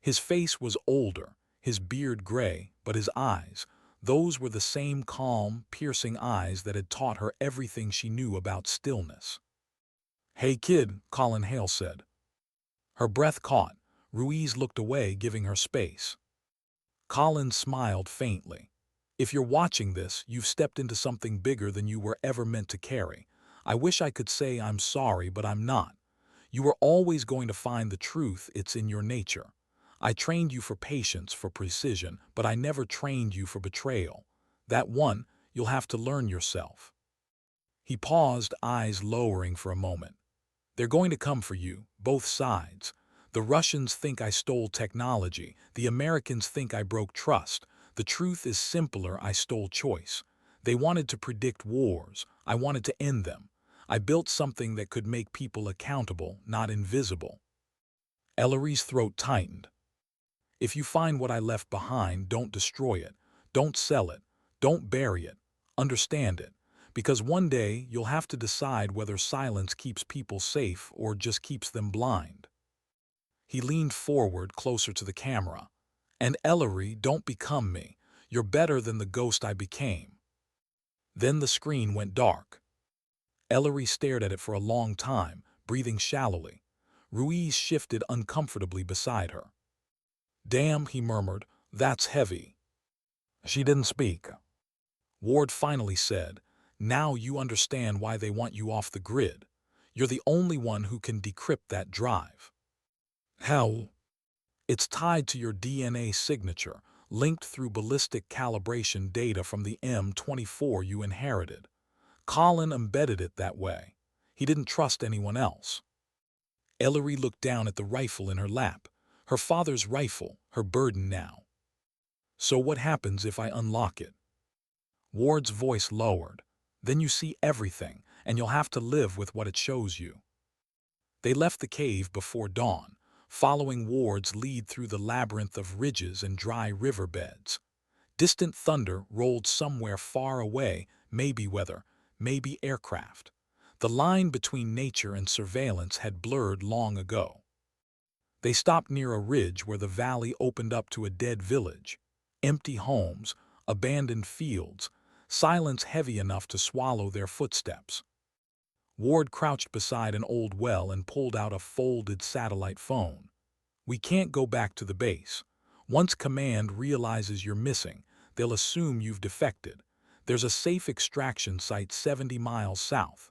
His face was older, his beard gray, but his eyes, those were the same calm, piercing eyes that had taught her everything she knew about stillness. Hey kid, Colin Hale said. Her breath caught. Ruiz looked away, giving her space. Colin smiled faintly. If you're watching this, you've stepped into something bigger than you were ever meant to carry. I wish I could say I'm sorry, but I'm not. You were always going to find the truth. It's in your nature. I trained you for patience, for precision, but I never trained you for betrayal. That one, you'll have to learn yourself. He paused, eyes lowering for a moment. They're going to come for you, both sides. The Russians think I stole technology. The Americans think I broke trust. The truth is simpler, I stole choice. They wanted to predict wars. I wanted to end them. I built something that could make people accountable, not invisible. Ellery's throat tightened. If you find what I left behind, don't destroy it. Don't sell it. Don't bury it. Understand it. Because one day you'll have to decide whether silence keeps people safe or just keeps them blind. He leaned forward closer to the camera. And Ellery, don't become me. You're better than the ghost I became. Then the screen went dark. Ellery stared at it for a long time, breathing shallowly. Ruiz shifted uncomfortably beside her. Damn, he murmured, that's heavy. She didn't speak. Ward finally said, now you understand why they want you off the grid. You're the only one who can decrypt that drive. How? It's tied to your DNA signature, linked through ballistic calibration data from the M24 you inherited. Colin embedded it that way. He didn't trust anyone else. Ellery looked down at the rifle in her lap. Her father's rifle, her burden now. So what happens if I unlock it? Ward's voice lowered. Then you see everything, and you'll have to live with what it shows you. They left the cave before dawn, following Ward's lead through the labyrinth of ridges and dry riverbeds. Distant thunder rolled somewhere far away, maybe weather, maybe aircraft. The line between nature and surveillance had blurred long ago. They stopped near a ridge where the valley opened up to a dead village. Empty homes, abandoned fields, silence heavy enough to swallow their footsteps. Ward crouched beside an old well and pulled out a folded satellite phone. We can't go back to the base. Once command realizes you're missing, they'll assume you've defected. There's a safe extraction site 70 miles south.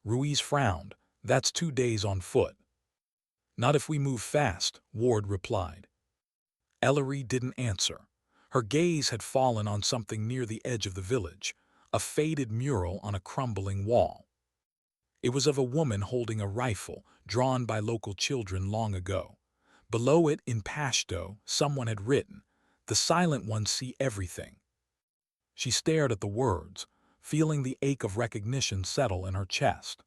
Ruiz frowned. That's 2 days on foot. Not if we move fast, Ward replied. Ellery didn't answer. Her gaze had fallen on something near the edge of the village, a faded mural on a crumbling wall. It was of a woman holding a rifle, drawn by local children long ago. Below it, in Pashto, someone had written, "The silent ones see everything." She stared at the words, feeling the ache of recognition settle in her chest.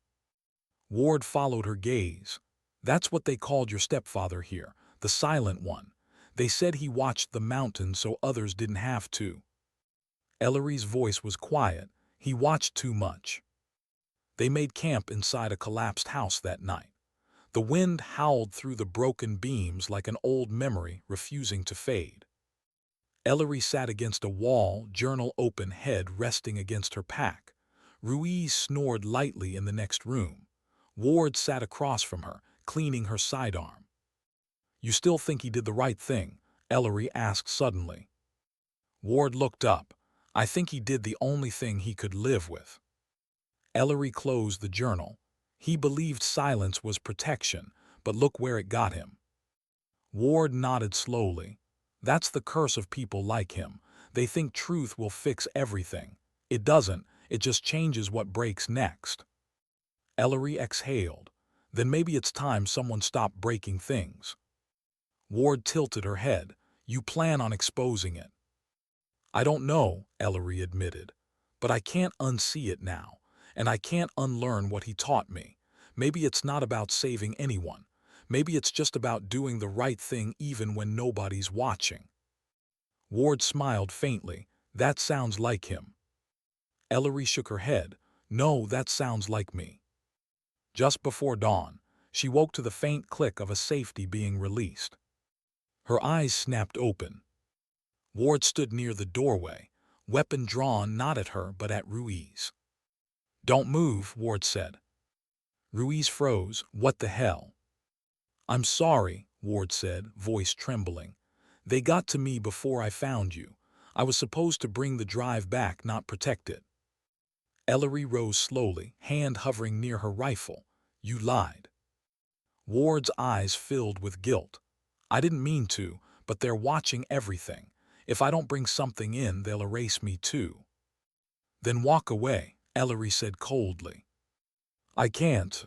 Ward followed her gaze. That's what they called your stepfather here, the silent one. They said he watched the mountains so others didn't have to. Ellery's voice was quiet. He watched too much. They made camp inside a collapsed house that night. The wind howled through the broken beams like an old memory refusing to fade. Ellery sat against a wall, journal open, head resting against her pack. Ruiz snored lightly in the next room. Ward sat across from her, cleaning her sidearm. You still think he did the right thing? Ellery asked suddenly. Ward looked up. I think he did the only thing he could live with. Ellery closed the journal. He believed silence was protection, but look where it got him. Ward nodded slowly. That's the curse of people like him. They think truth will fix everything. It doesn't, it just changes what breaks next. Ellery exhaled. Then maybe it's time someone stopped breaking things. Ward tilted her head. You plan on exposing it? I don't know, Ellery admitted. But I can't unsee it now. And I can't unlearn what he taught me. Maybe it's not about saving anyone. Maybe it's just about doing the right thing even when nobody's watching. Ward smiled faintly. That sounds like him. Ellery shook her head. No, that sounds like me. Just before dawn, she woke to the faint click of a safety being released. Her eyes snapped open. Ward stood near the doorway, weapon drawn not at her but at Ruiz. Don't move, Ward said. Ruiz froze. What the hell? I'm sorry, Ward said, voice trembling. They got to me before I found you. I was supposed to bring the drive back, not protect it. Ellery rose slowly, hand hovering near her rifle. You lied. Ward's eyes filled with guilt. I didn't mean to, but they're watching everything. If I don't bring something in, they'll erase me too. Then walk away, Ellery said coldly. I can't.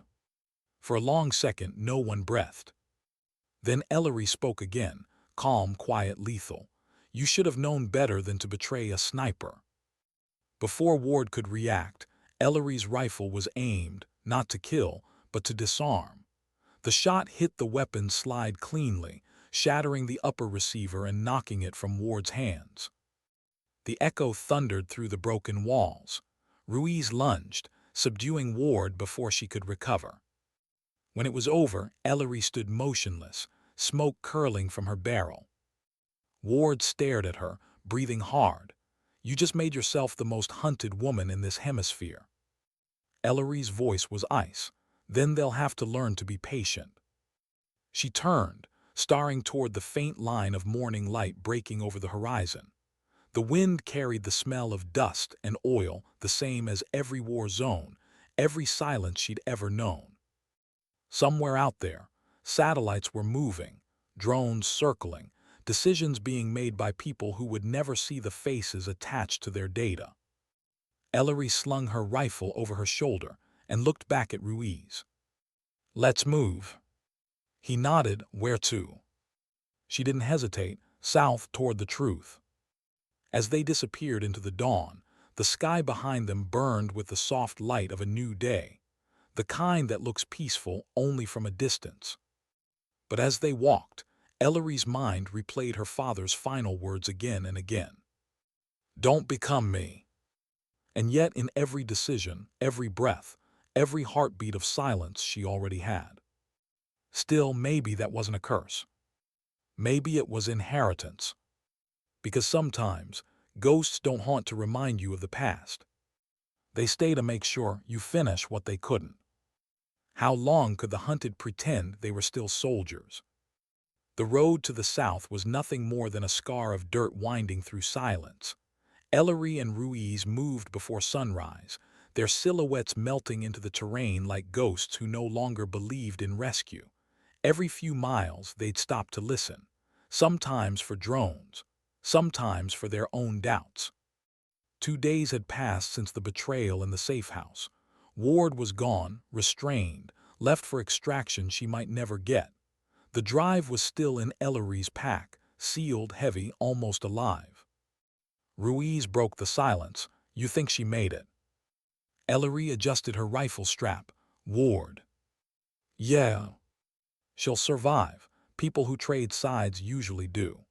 For a long second, no one breathed. Then Ellery spoke again, calm, quiet, lethal. You should have known better than to betray a sniper. Before Ward could react, Ellery's rifle was aimed, not to kill, but to disarm. The shot hit the weapon's slide cleanly, shattering the upper receiver and knocking it from Ward's hands. The echo thundered through the broken walls. Ruiz lunged, subduing Ward before she could recover. When it was over, Ellery stood motionless, smoke curling from her barrel. Ward stared at her, breathing hard. "You just made yourself the most hunted woman in this hemisphere." Ellery's voice was ice. "Then they'll have to learn to be patient." She turned, staring toward the faint line of morning light breaking over the horizon. The wind carried the smell of dust and oil, the same as every war zone, every silence she'd ever known. Somewhere out there, satellites were moving, drones circling, decisions being made by people who would never see the faces attached to their data. Ellery slung her rifle over her shoulder and looked back at Ruiz. "Let's move." He nodded. "Where to?" She didn't hesitate, south toward the truth. As they disappeared into the dawn, the sky behind them burned with the soft light of a new day, the kind that looks peaceful only from a distance. But as they walked, Ellery's mind replayed her father's final words again and again. "Don't become me." And yet in every decision, every breath, every heartbeat of silence she already had. Still, maybe that wasn't a curse. Maybe it was inheritance. Because sometimes, ghosts don't haunt to remind you of the past. They stay to make sure you finish what they couldn't. How long could the hunted pretend they were still soldiers? The road to the south was nothing more than a scar of dirt winding through silence. Ellery and Ruiz moved before sunrise, their silhouettes melting into the terrain like ghosts who no longer believed in rescue. Every few miles they'd stop to listen, sometimes for drones, sometimes for their own doubts. 2 days had passed since the betrayal in the safe house. Ward was gone, restrained, left for extraction she might never get. The drive was still in Ellery's pack, sealed, heavy, almost alive. Ruiz broke the silence. "You think she made it?" Ellery adjusted her rifle strap. "Ward." "Yeah. She'll survive. People who trade sides usually do."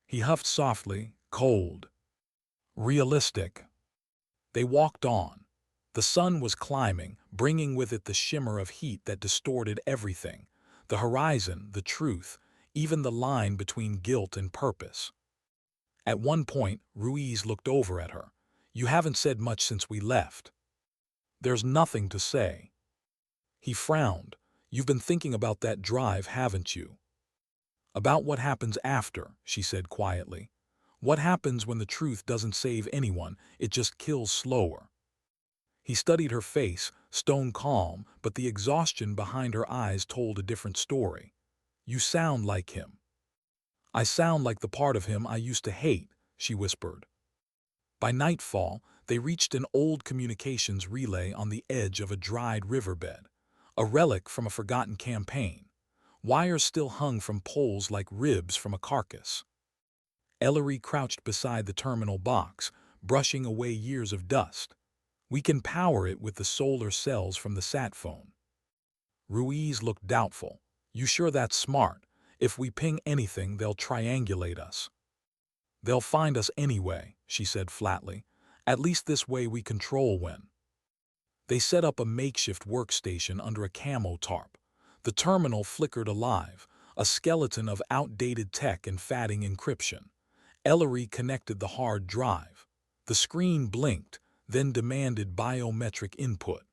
He huffed softly, cold. "Realistic." They walked on. The sun was climbing, bringing with it the shimmer of heat that distorted everything. The horizon, the truth, even the line between guilt and purpose. At one point, Ruiz looked over at her. "You haven't said much since we left." "There's nothing to say." He frowned. "You've been thinking about that drive, haven't you?" "About what happens after," she said quietly. "What happens when the truth doesn't save anyone, it just kills slower." He studied her face, stone calm, but the exhaustion behind her eyes told a different story. "You sound like him." "I sound like the part of him I used to hate," she whispered. By nightfall, they reached an old communications relay on the edge of a dried riverbed, a relic from a forgotten campaign. Wires still hung from poles like ribs from a carcass. Ellery crouched beside the terminal box, brushing away years of dust. "We can power it with the solar cells from the sat phone." Ruiz looked doubtful. "You sure that's smart? If we ping anything, they'll triangulate us." "They'll find us anyway," she said flatly. "At least this way we control when." They set up a makeshift workstation under a camo tarp. The terminal flickered alive, a skeleton of outdated tech and fatting encryption. Ellery connected the hard drive. The screen blinked, then demanded biometric input.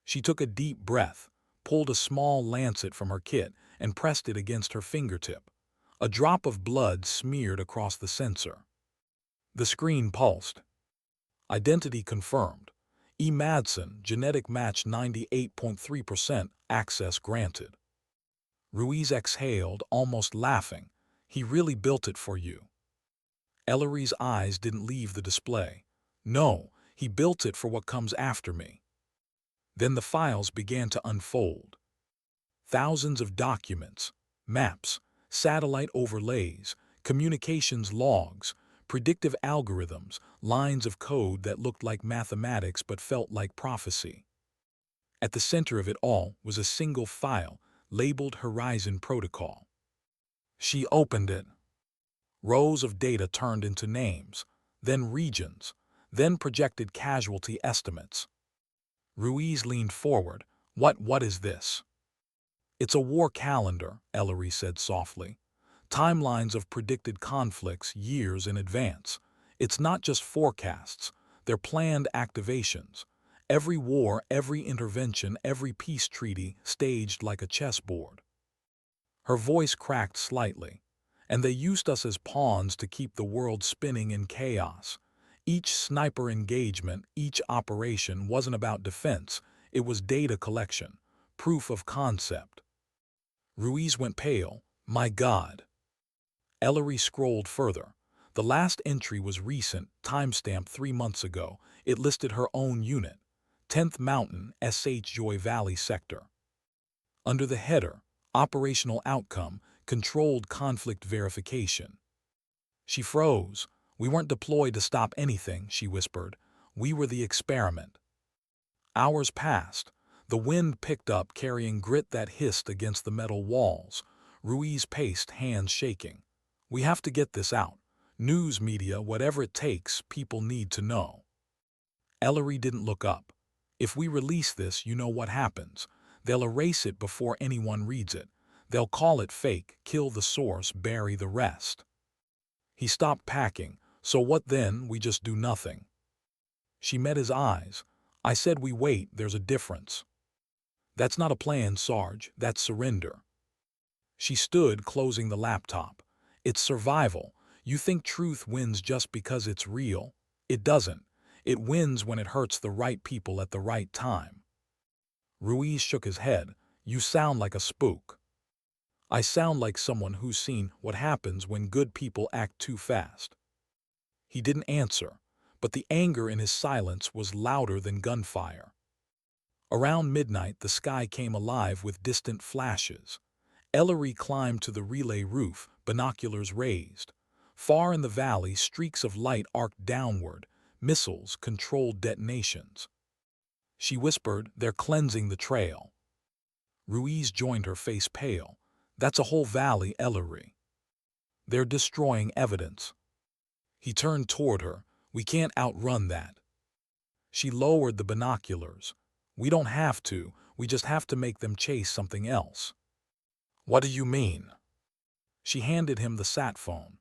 She took a deep breath, pulled a small lancet from her kit, and pressed it against her fingertip. A drop of blood smeared across the sensor. The screen pulsed. Identity confirmed. E. Madsen, genetic match 98.3%, access granted. Ruiz exhaled, almost laughing. "He really built it for you." Ellery's eyes didn't leave the display. "No, he built it for what comes after me." Then the files began to unfold. Thousands of documents, maps, satellite overlays, communications logs, predictive algorithms, lines of code that looked like mathematics but felt like prophecy. At the center of it all was a single file, labeled Horizon Protocol. She opened it. Rows of data turned into names, then regions, then projected casualty estimates. Ruiz leaned forward. What is this? It's a war calendar, Ellery said softly. Timelines of predicted conflicts years in advance. It's not just forecasts, they're planned activations. Every war, every intervention, every peace treaty staged like a chessboard. Her voice cracked slightly. And they used us as pawns to keep the world spinning in chaos. Each sniper engagement, each operation wasn't about defense, it was data collection, proof of concept. Ruiz went pale. My God. Ellery scrolled further. The last entry was recent, timestamped 3 months ago. It listed her own unit, 10th Mountain, SH Joy Valley Sector. Under the header, Operational Outcome, Controlled Conflict Verification. She froze. We weren't deployed to stop anything, she whispered. We were the experiment. Hours passed. The wind picked up, carrying grit that hissed against the metal walls. Ruiz paced, hands shaking. We have to get this out. News media, whatever it takes, people need to know. Ellery didn't look up. If we release this, you know what happens. They'll erase it before anyone reads it. They'll call it fake, kill the source, bury the rest. He stopped packing. So what then? We just do nothing. She met his eyes. I said we wait, there's a difference. That's not a plan, Sarge, that's surrender. She stood, closing the laptop. It's survival. You think truth wins just because it's real. It doesn't. It wins when it hurts the right people at the right time. Ruiz shook his head. You sound like a spook. I sound like someone who's seen what happens when good people act too fast. He didn't answer, but the anger in his silence was louder than gunfire. Around midnight, the sky came alive with distant flashes. Ellery climbed to the relay roof, binoculars raised. Far in the valley, streaks of light arced downward, missiles, controlled detonations. She whispered, they're cleansing the trail. Ruiz joined her, face pale. That's a whole valley, Ellery. They're destroying evidence. He turned toward her. We can't outrun that. She lowered the binoculars. We don't have to, we just have to make them chase something else. What do you mean? She handed him the sat phone.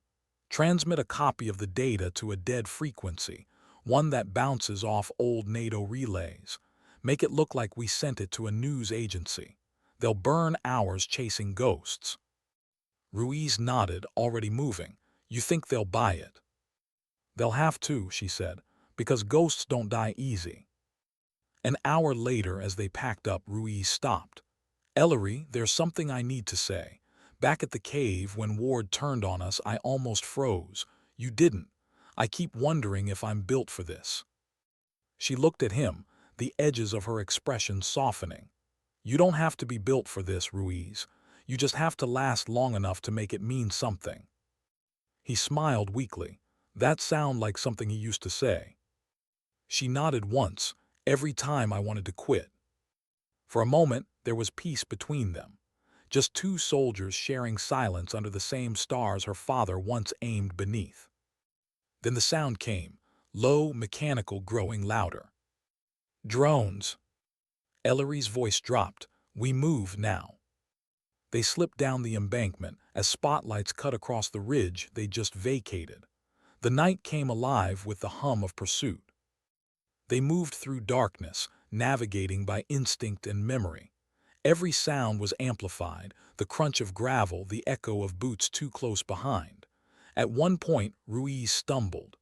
Transmit a copy of the data to a dead frequency, one that bounces off old NATO relays. Make it look like we sent it to a news agency. They'll burn hours chasing ghosts. Ruiz nodded, already moving. You think they'll buy it? They'll have to, she said, because ghosts don't die easy. An hour later, as they packed up, Ruiz stopped. Ellery, there's something I need to say. Back at the cave, when Ward turned on us, I almost froze. You didn't. I keep wondering if I'm built for this. She looked at him, the edges of her expression softening. You don't have to be built for this, Ruiz. You just have to last long enough to make it mean something. He smiled weakly. That sounded like something he used to say. She nodded once, every time I wanted to quit. For a moment, there was peace between them. Just two soldiers sharing silence under the same stars her father once aimed beneath. Then the sound came, low, mechanical, growing louder. Drones. Ellery's voice dropped. We move now. They slipped down the embankment as spotlights cut across the ridge they just vacated. The night came alive with the hum of pursuit. They moved through darkness, navigating by instinct and memory. Every sound was amplified, the crunch of gravel, the echo of boots too close behind. At one point, Ruiz stumbled.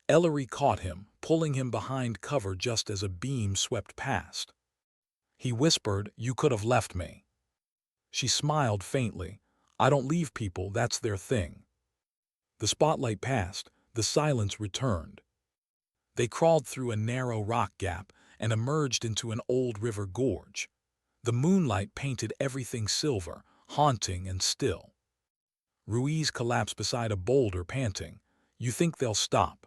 Ellery caught him, pulling him behind cover just as a beam swept past. He whispered, you could have left me. She smiled faintly. I don't leave people, that's their thing. The spotlight passed, the silence returned. They crawled through a narrow rock gap and emerged into an old river gorge. The moonlight painted everything silver, haunting and still. Ruiz collapsed beside a boulder, panting. You think they'll stop?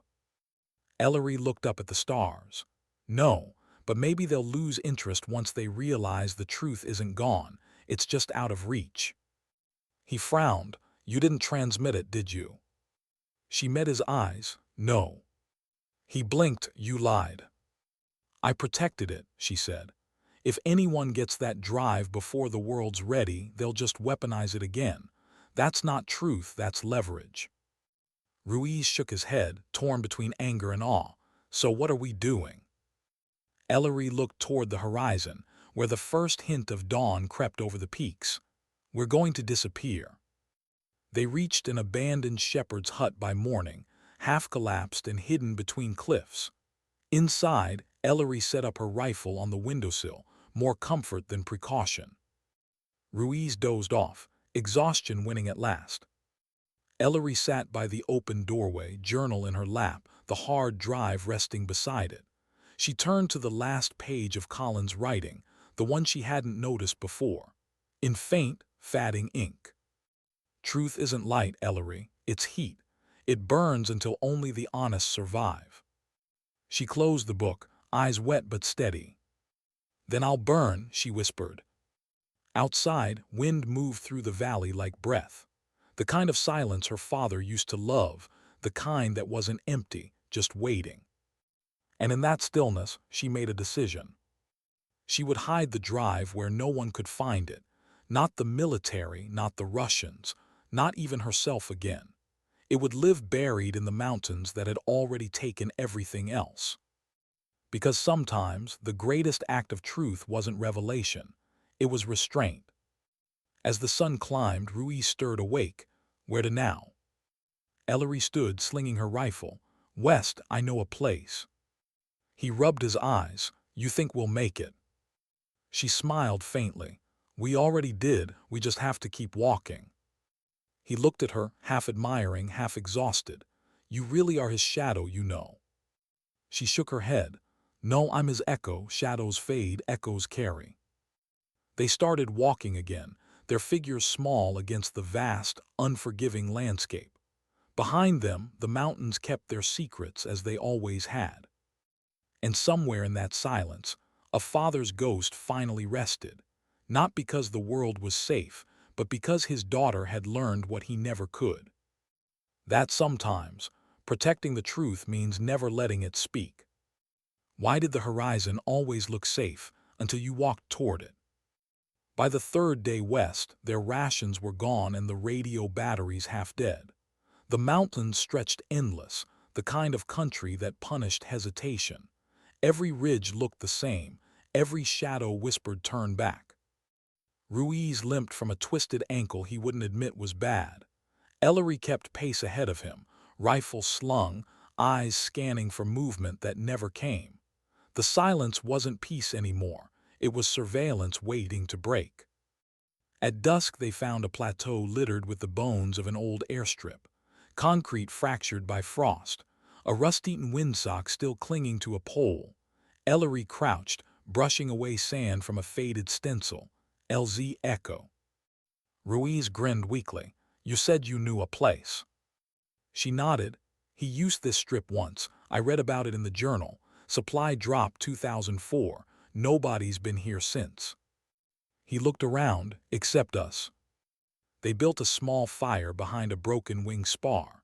Ellery looked up at the stars. No, but maybe they'll lose interest once they realize the truth isn't gone, it's just out of reach. He frowned. You didn't transmit it, did you? She met his eyes. No. He blinked. You lied. I protected it, she said. If anyone gets that drive before the world's ready, they'll just weaponize it again. That's not truth, that's leverage. Ruiz shook his head, torn between anger and awe. So what are we doing? Ellery looked toward the horizon, where the first hint of dawn crept over the peaks. We're going to disappear. They reached an abandoned shepherd's hut by morning, half collapsed and hidden between cliffs. Inside, Ellery set up her rifle on the windowsill, more comfort than precaution. Ruiz dozed off, exhaustion winning at last. Ellery sat by the open doorway, journal in her lap, the hard drive resting beside it. She turned to the last page of Colin's writing, the one she hadn't noticed before, in faint, fading ink. Truth isn't light, Ellery, it's heat. It burns until only the honest survive. She closed the book, eyes wet but steady. Then I'll burn, she whispered. Outside, wind moved through the valley like breath. The kind of silence her father used to love, the kind that wasn't empty, just waiting. And in that stillness, she made a decision. She would hide the drive where no one could find it, not the military, not the Russians, not even herself again. It would live buried in the mountains that had already taken everything else. Because sometimes the greatest act of truth wasn't revelation, it was restraint. As the sun climbed, Ruiz stirred awake. Where to now? Ellery stood, slinging her rifle. West, I know a place. He rubbed his eyes. You think we'll make it? She smiled faintly. We already did, we just have to keep walking. He looked at her, half admiring, half exhausted. You really are his shadow, you know. She shook her head. No, I'm his echo. Shadows fade, echoes carry. They started walking again, their figures small against the vast, unforgiving landscape. Behind them, the mountains kept their secrets as they always had. And somewhere in that silence, a father's ghost finally rested, not because the world was safe, but because his daughter had learned what he never could. That sometimes, protecting the truth means never letting it speak. Why did the horizon always look safe until you walked toward it? By the third day west, their rations were gone and the radio batteries half dead. The mountains stretched endless, the kind of country that punished hesitation. Every ridge looked the same, every shadow whispered turn back. Ruiz limped from a twisted ankle he wouldn't admit was bad. Ellery kept pace ahead of him, rifle slung, eyes scanning for movement that never came. The silence wasn't peace anymore, it was surveillance waiting to break. At dusk they found a plateau littered with the bones of an old airstrip, concrete fractured by frost, a rust-eaten windsock still clinging to a pole. Ellery crouched, brushing away sand from a faded stencil. LZ Echo. Ruiz grinned weakly. You said you knew a place. She nodded. He used this strip once. I read about it in the journal. Supply dropped 2004. Nobody's been here since. He looked around, except us. They built a small fire behind a broken wing spar.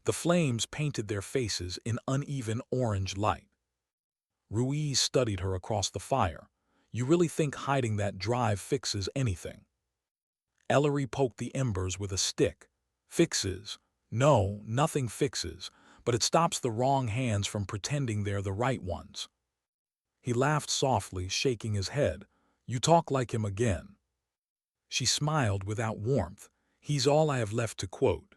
The flames painted their faces in uneven orange light. Ruiz studied her across the fire. You really think hiding that drive fixes anything? Ellery poked the embers with a stick. Fixes? No, nothing fixes, but it stops the wrong hands from pretending they're the right ones. He laughed softly, shaking his head. You talk like him again. She smiled without warmth. He's all I have left to quote.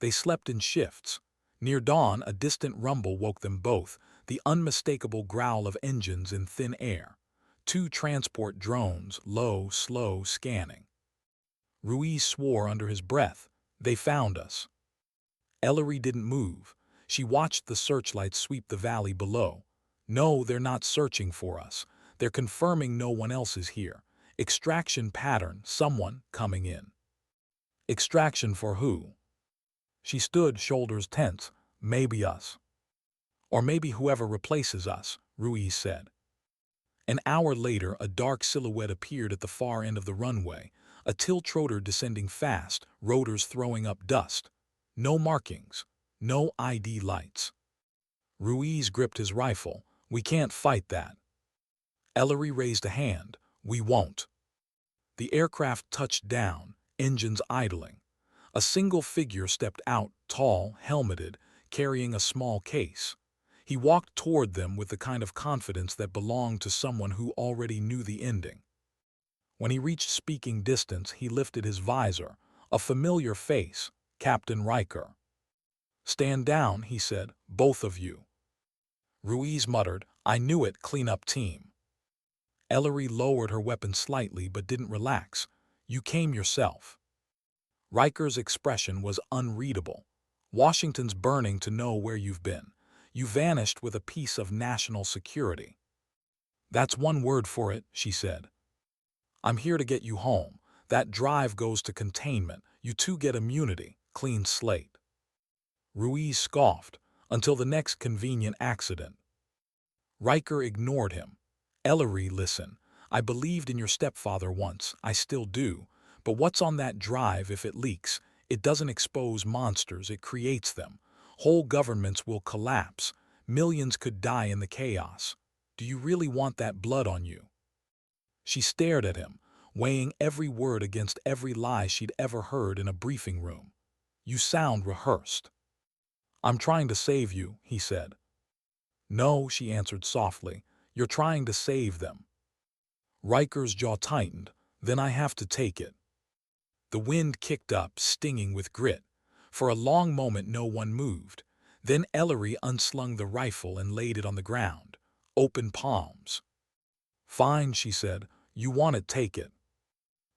They slept in shifts. Near dawn, a distant rumble woke them both, the unmistakable growl of engines in thin air. 2 transport drones, low, slow, scanning. Ruiz swore under his breath. They found us. Ellery didn't move. She watched the searchlights sweep the valley below. No, they're not searching for us. They're confirming no one else is here. Extraction pattern, someone coming in. Extraction for who? She stood, shoulders tense. Maybe us. Or maybe whoever replaces us, Ruiz said. An hour later, a dark silhouette appeared at the far end of the runway, A tiltrotor descending fast, rotors throwing up dust. No markings. No ID lights. Ruiz gripped his rifle. We can't fight that. Ellery raised a hand. We won't. The aircraft touched down, engines idling. A single figure stepped out, tall, helmeted, carrying a small case. He walked toward them with the kind of confidence that belonged to someone who already knew the ending. When he reached speaking distance, he lifted his visor, a familiar face, Captain Riker. "Stand down," he said, "both of you." Ruiz muttered, "I knew it, cleanup team." Ellery lowered her weapon slightly but didn't relax. "You came yourself." Riker's expression was unreadable. "Washington's burning to know where you've been. You vanished with a piece of national security." "That's one word for it," she said. "I'm here to get you home. That drive goes to containment. You two get immunity, clean slate." Ruiz scoffed, "Until the next convenient accident." Riker ignored him. "Ellery, listen. I believed in your stepfather once, I still do. But what's on that drive if it leaks? It doesn't expose monsters, it creates them. Whole governments will collapse. Millions could die in the chaos. Do you really want that blood on you?" She stared at him, weighing every word against every lie she'd ever heard in a briefing room. "You sound rehearsed." "I'm trying to save you," he said. "No," she answered softly. "You're trying to save them." Riker's jaw tightened. "Then I have to take it." The wind kicked up, stinging with grit. For a long moment no one moved. Then Ellery unslung the rifle and laid it on the ground. Open palms. "Fine," she said. "You want it, take it."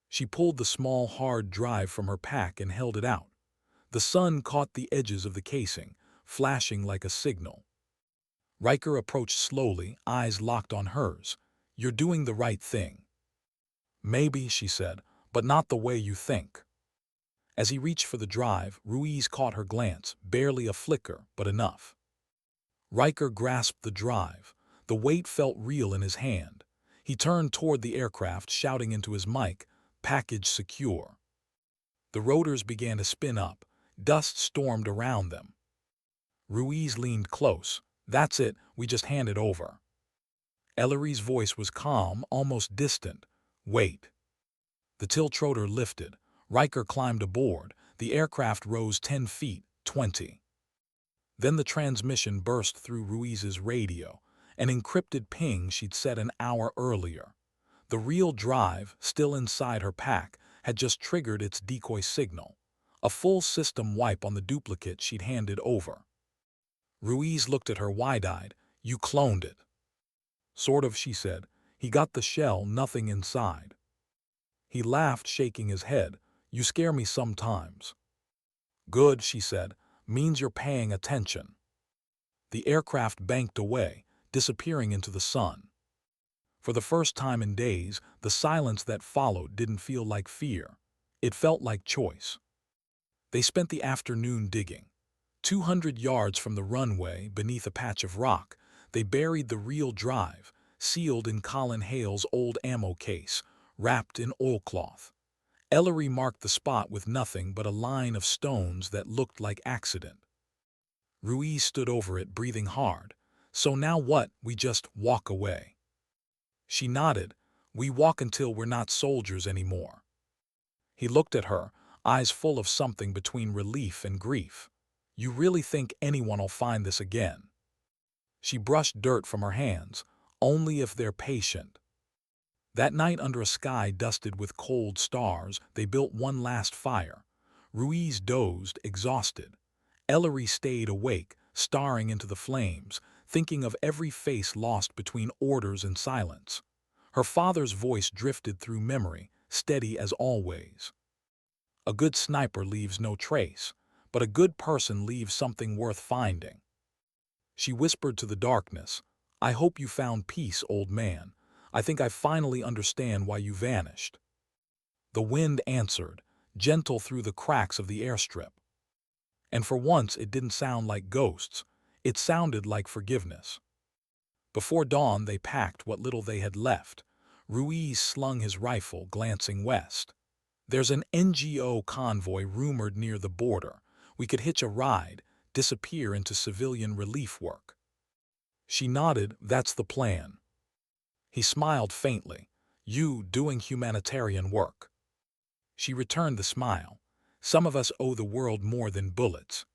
She pulled the small, hard drive from her pack and held it out. The sun caught the edges of the casing, flashing like a signal. Riker approached slowly, eyes locked on hers. "You're doing the right thing." "Maybe," she said, "but not the way you think." As he reached for the drive, Ruiz caught her glance, barely a flicker, but enough. Riker grasped the drive. The weight felt real in his hand. He turned toward the aircraft, shouting into his mic, "Package secure." The rotors began to spin up. Dust stormed around them. Ruiz leaned close. "That's it, we just hand it over." Ellery's voice was calm, almost distant. "Wait." The tiltrotor lifted. Riker climbed aboard. The aircraft rose 10 feet, 20. Then the transmission burst through Ruiz's radio, an encrypted ping she'd set an hour earlier. The real drive, still inside her pack, had just triggered its decoy signal. A full system wipe on the duplicate she'd handed over. Ruiz looked at her wide-eyed. "You cloned it." "Sort of," she said. "He got the shell, nothing inside." He laughed, shaking his head. "You scare me sometimes." "Good," she said. "Means you're paying attention." The aircraft banked away, disappearing into the sun. For the first time in days, the silence that followed didn't feel like fear. It felt like choice. They spent the afternoon digging. 200 yards from the runway, beneath a patch of rock, they buried the real drive, sealed in Colin Hale's old ammo case, wrapped in oilcloth. Ellery marked the spot with nothing but a line of stones that looked like accident. Ruiz stood over it, breathing hard. "So now what? We just walk away?" She nodded. "We walk until we're not soldiers anymore." He looked at her, eyes full of something between relief and grief. "You really think anyone'll find this again?" She brushed dirt from her hands. "Only if they're patient." That night, under a sky dusted with cold stars, they built one last fire. Ruiz dozed, exhausted. Ellery stayed awake, staring into the flames, thinking of every face lost between orders and silence. Her father's voice drifted through memory, steady as always. "A good sniper leaves no trace, but a good person leaves something worth finding." She whispered to the darkness, "I hope you found peace, old man. I think I finally understand why you vanished." The wind answered, gentle through the cracks of the airstrip. And for once it didn't sound like ghosts. It sounded like forgiveness. Before dawn they packed what little they had left. Ruiz slung his rifle, glancing west. There's an NGO convoy rumored near the border. We could hitch a ride, disappear into civilian relief work. She nodded. That's the plan. He smiled faintly. You doing humanitarian work. She returned the smile. Some of us owe the world more than bullets.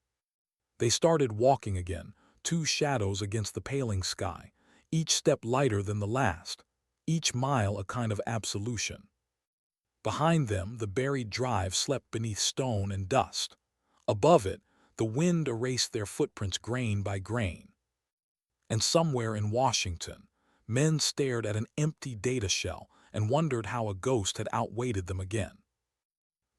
They started walking again, two shadows against the paling sky, each step lighter than the last, each mile a kind of absolution. Behind them, the buried drive slept beneath stone and dust. Above it, the wind erased their footprints grain by grain. And somewhere in Washington, men stared at an empty data shell and wondered how a ghost had outweighted them again.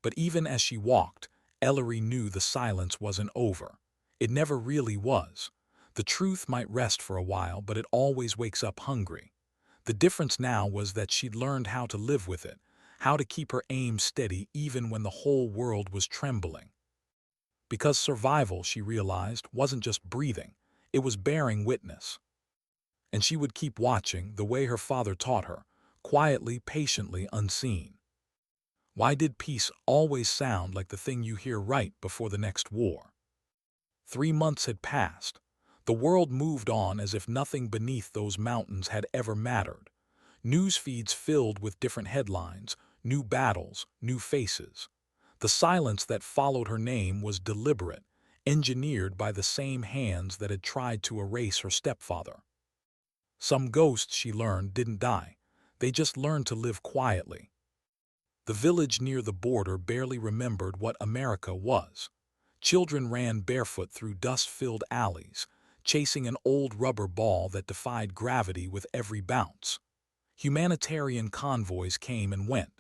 But even as she walked, Ellery knew the silence wasn't over. It never really was. The truth might rest for a while, but it always wakes up hungry. The difference now was that she'd learned how to live with it, how to keep her aim steady even when the whole world was trembling. Because survival, she realized, wasn't just breathing, it was bearing witness. And she would keep watching, the way her father taught her, quietly, patiently, unseen. Why did peace always sound like the thing you hear right before the next war? 3 months had passed. The world moved on as if nothing beneath those mountains had ever mattered. News feeds filled with different headlines, new battles, new faces. The silence that followed her name was deliberate, engineered by the same hands that had tried to erase her stepfather. Some ghosts, she learned, didn't die. They just learned to live quietly. The village near the border barely remembered what America was. Children ran barefoot through dust-filled alleys, chasing an old rubber ball that defied gravity with every bounce. Humanitarian convoys came and went.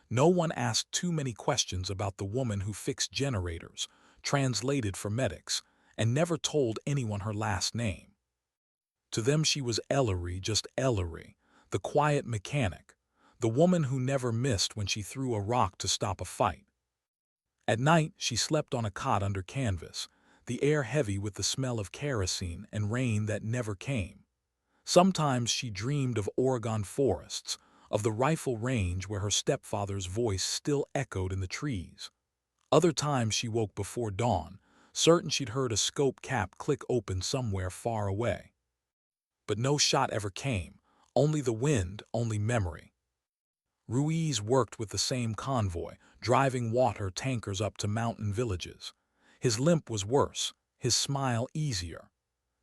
No one asked too many questions about the woman who fixed generators, translated for medics, and never told anyone her last name. To them she was Ellery, just Ellery, the quiet mechanic, the woman who never missed when she threw a rock to stop a fight. At night, she slept on a cot under canvas, the air heavy with the smell of kerosene and rain that never came. Sometimes she dreamed of Oregon forests, of the rifle range where her stepfather's voice still echoed in the trees. Other times she woke before dawn, certain she'd heard a scope cap click open somewhere far away. But no shot ever came, only the wind, only memory. Ruiz worked with the same convoy, driving water tankers up to mountain villages. His limp was worse, his smile easier.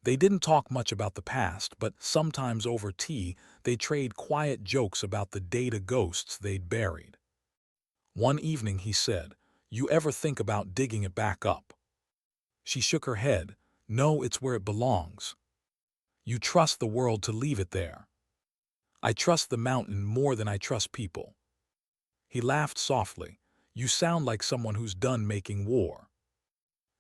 They didn't talk much about the past, but sometimes over tea they'd trade quiet jokes about the data ghosts they'd buried. One evening he said, "You ever think about digging it back up?" She shook her head. "No, it's where it belongs." "You trust the world to leave it there." "I trust the mountain more than I trust people." He laughed softly. "You sound like someone who's done making war."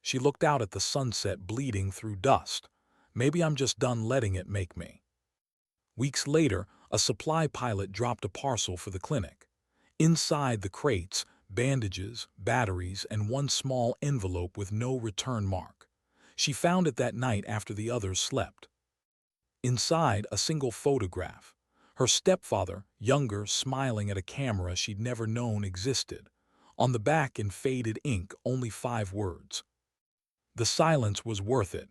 She looked out at the sunset bleeding through dust. "Maybe I'm just done letting it make me." Weeks later, a supply pilot dropped a parcel for the clinic. Inside the crates, bandages, batteries, and one small envelope with no return mark. She found it that night after the others slept. Inside, a single photograph. Her stepfather, younger, smiling at a camera she'd never known existed. On the back, in faded ink, only 5 words. The silence was worth it.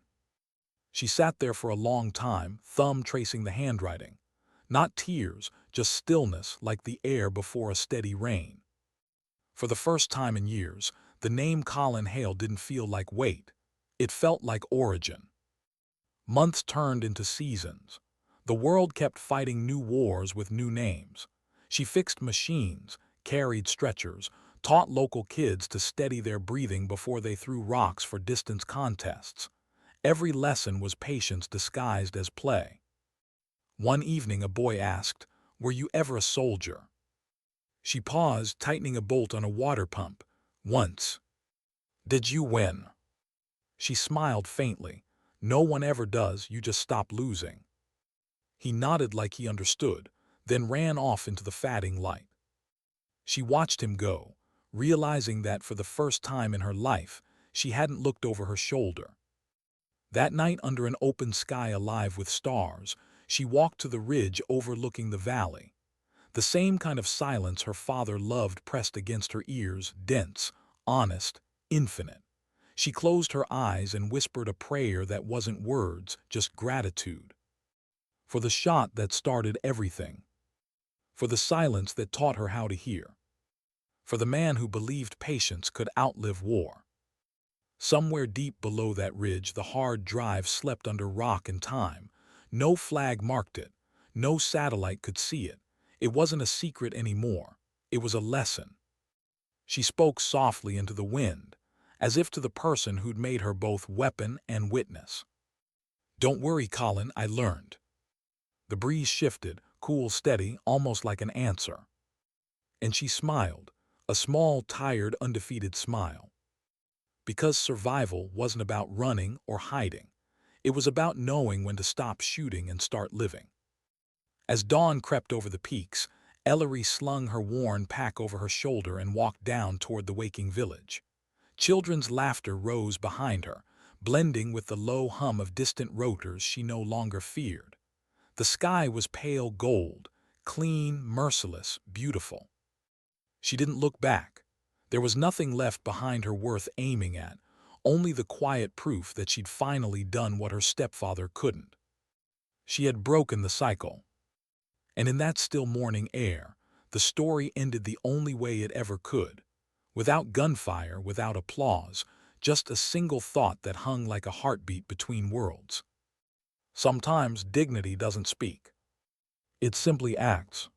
She sat there for a long time, thumb tracing the handwriting. Not tears, just stillness, like the air before a steady rain. For the first time in years, the name Colin Hale didn't feel like weight. It felt like origin. Months turned into seasons. The world kept fighting new wars with new names. She fixed machines, carried stretchers, taught local kids to steady their breathing before they threw rocks for distance contests. Every lesson was patience disguised as play. One evening a boy asked, "Were you ever a soldier?" She paused, tightening a bolt on a water pump. "Once." "Did you win?" She smiled faintly. "No one ever does, you just stop losing." He nodded like he understood, then ran off into the fading light. She watched him go, realizing that for the first time in her life, she hadn't looked over her shoulder. That night, under an open sky alive with stars, she walked to the ridge overlooking the valley. The same kind of silence her father loved pressed against her ears, dense, honest, infinite. She closed her eyes and whispered a prayer that wasn't words, just gratitude. For the shot that started everything. For the silence that taught her how to hear. For the man who believed patience could outlive war. Somewhere deep below that ridge, the hard drive slept under rock and time. No flag marked it. No satellite could see it. It wasn't a secret anymore. It was a lesson. She spoke softly into the wind, as if to the person who'd made her both weapon and witness. "Don't worry, Colin, I learned." The breeze shifted, cool, steady, almost like an answer. And she smiled, a small, tired, undefeated smile. Because survival wasn't about running or hiding. It was about knowing when to stop shooting and start living. As dawn crept over the peaks, Ellery slung her worn pack over her shoulder and walked down toward the waking village. Children's laughter rose behind her, blending with the low hum of distant rotors she no longer feared. The sky was pale gold, clean, merciless, beautiful. She didn't look back. There was nothing left behind her worth aiming at, only the quiet proof that she'd finally done what her stepfather couldn't. She had broken the cycle. And in that still morning air, the story ended the only way it ever could. Without gunfire, without applause, just a single thought that hung like a heartbeat between worlds. Sometimes dignity doesn't speak. It simply acts.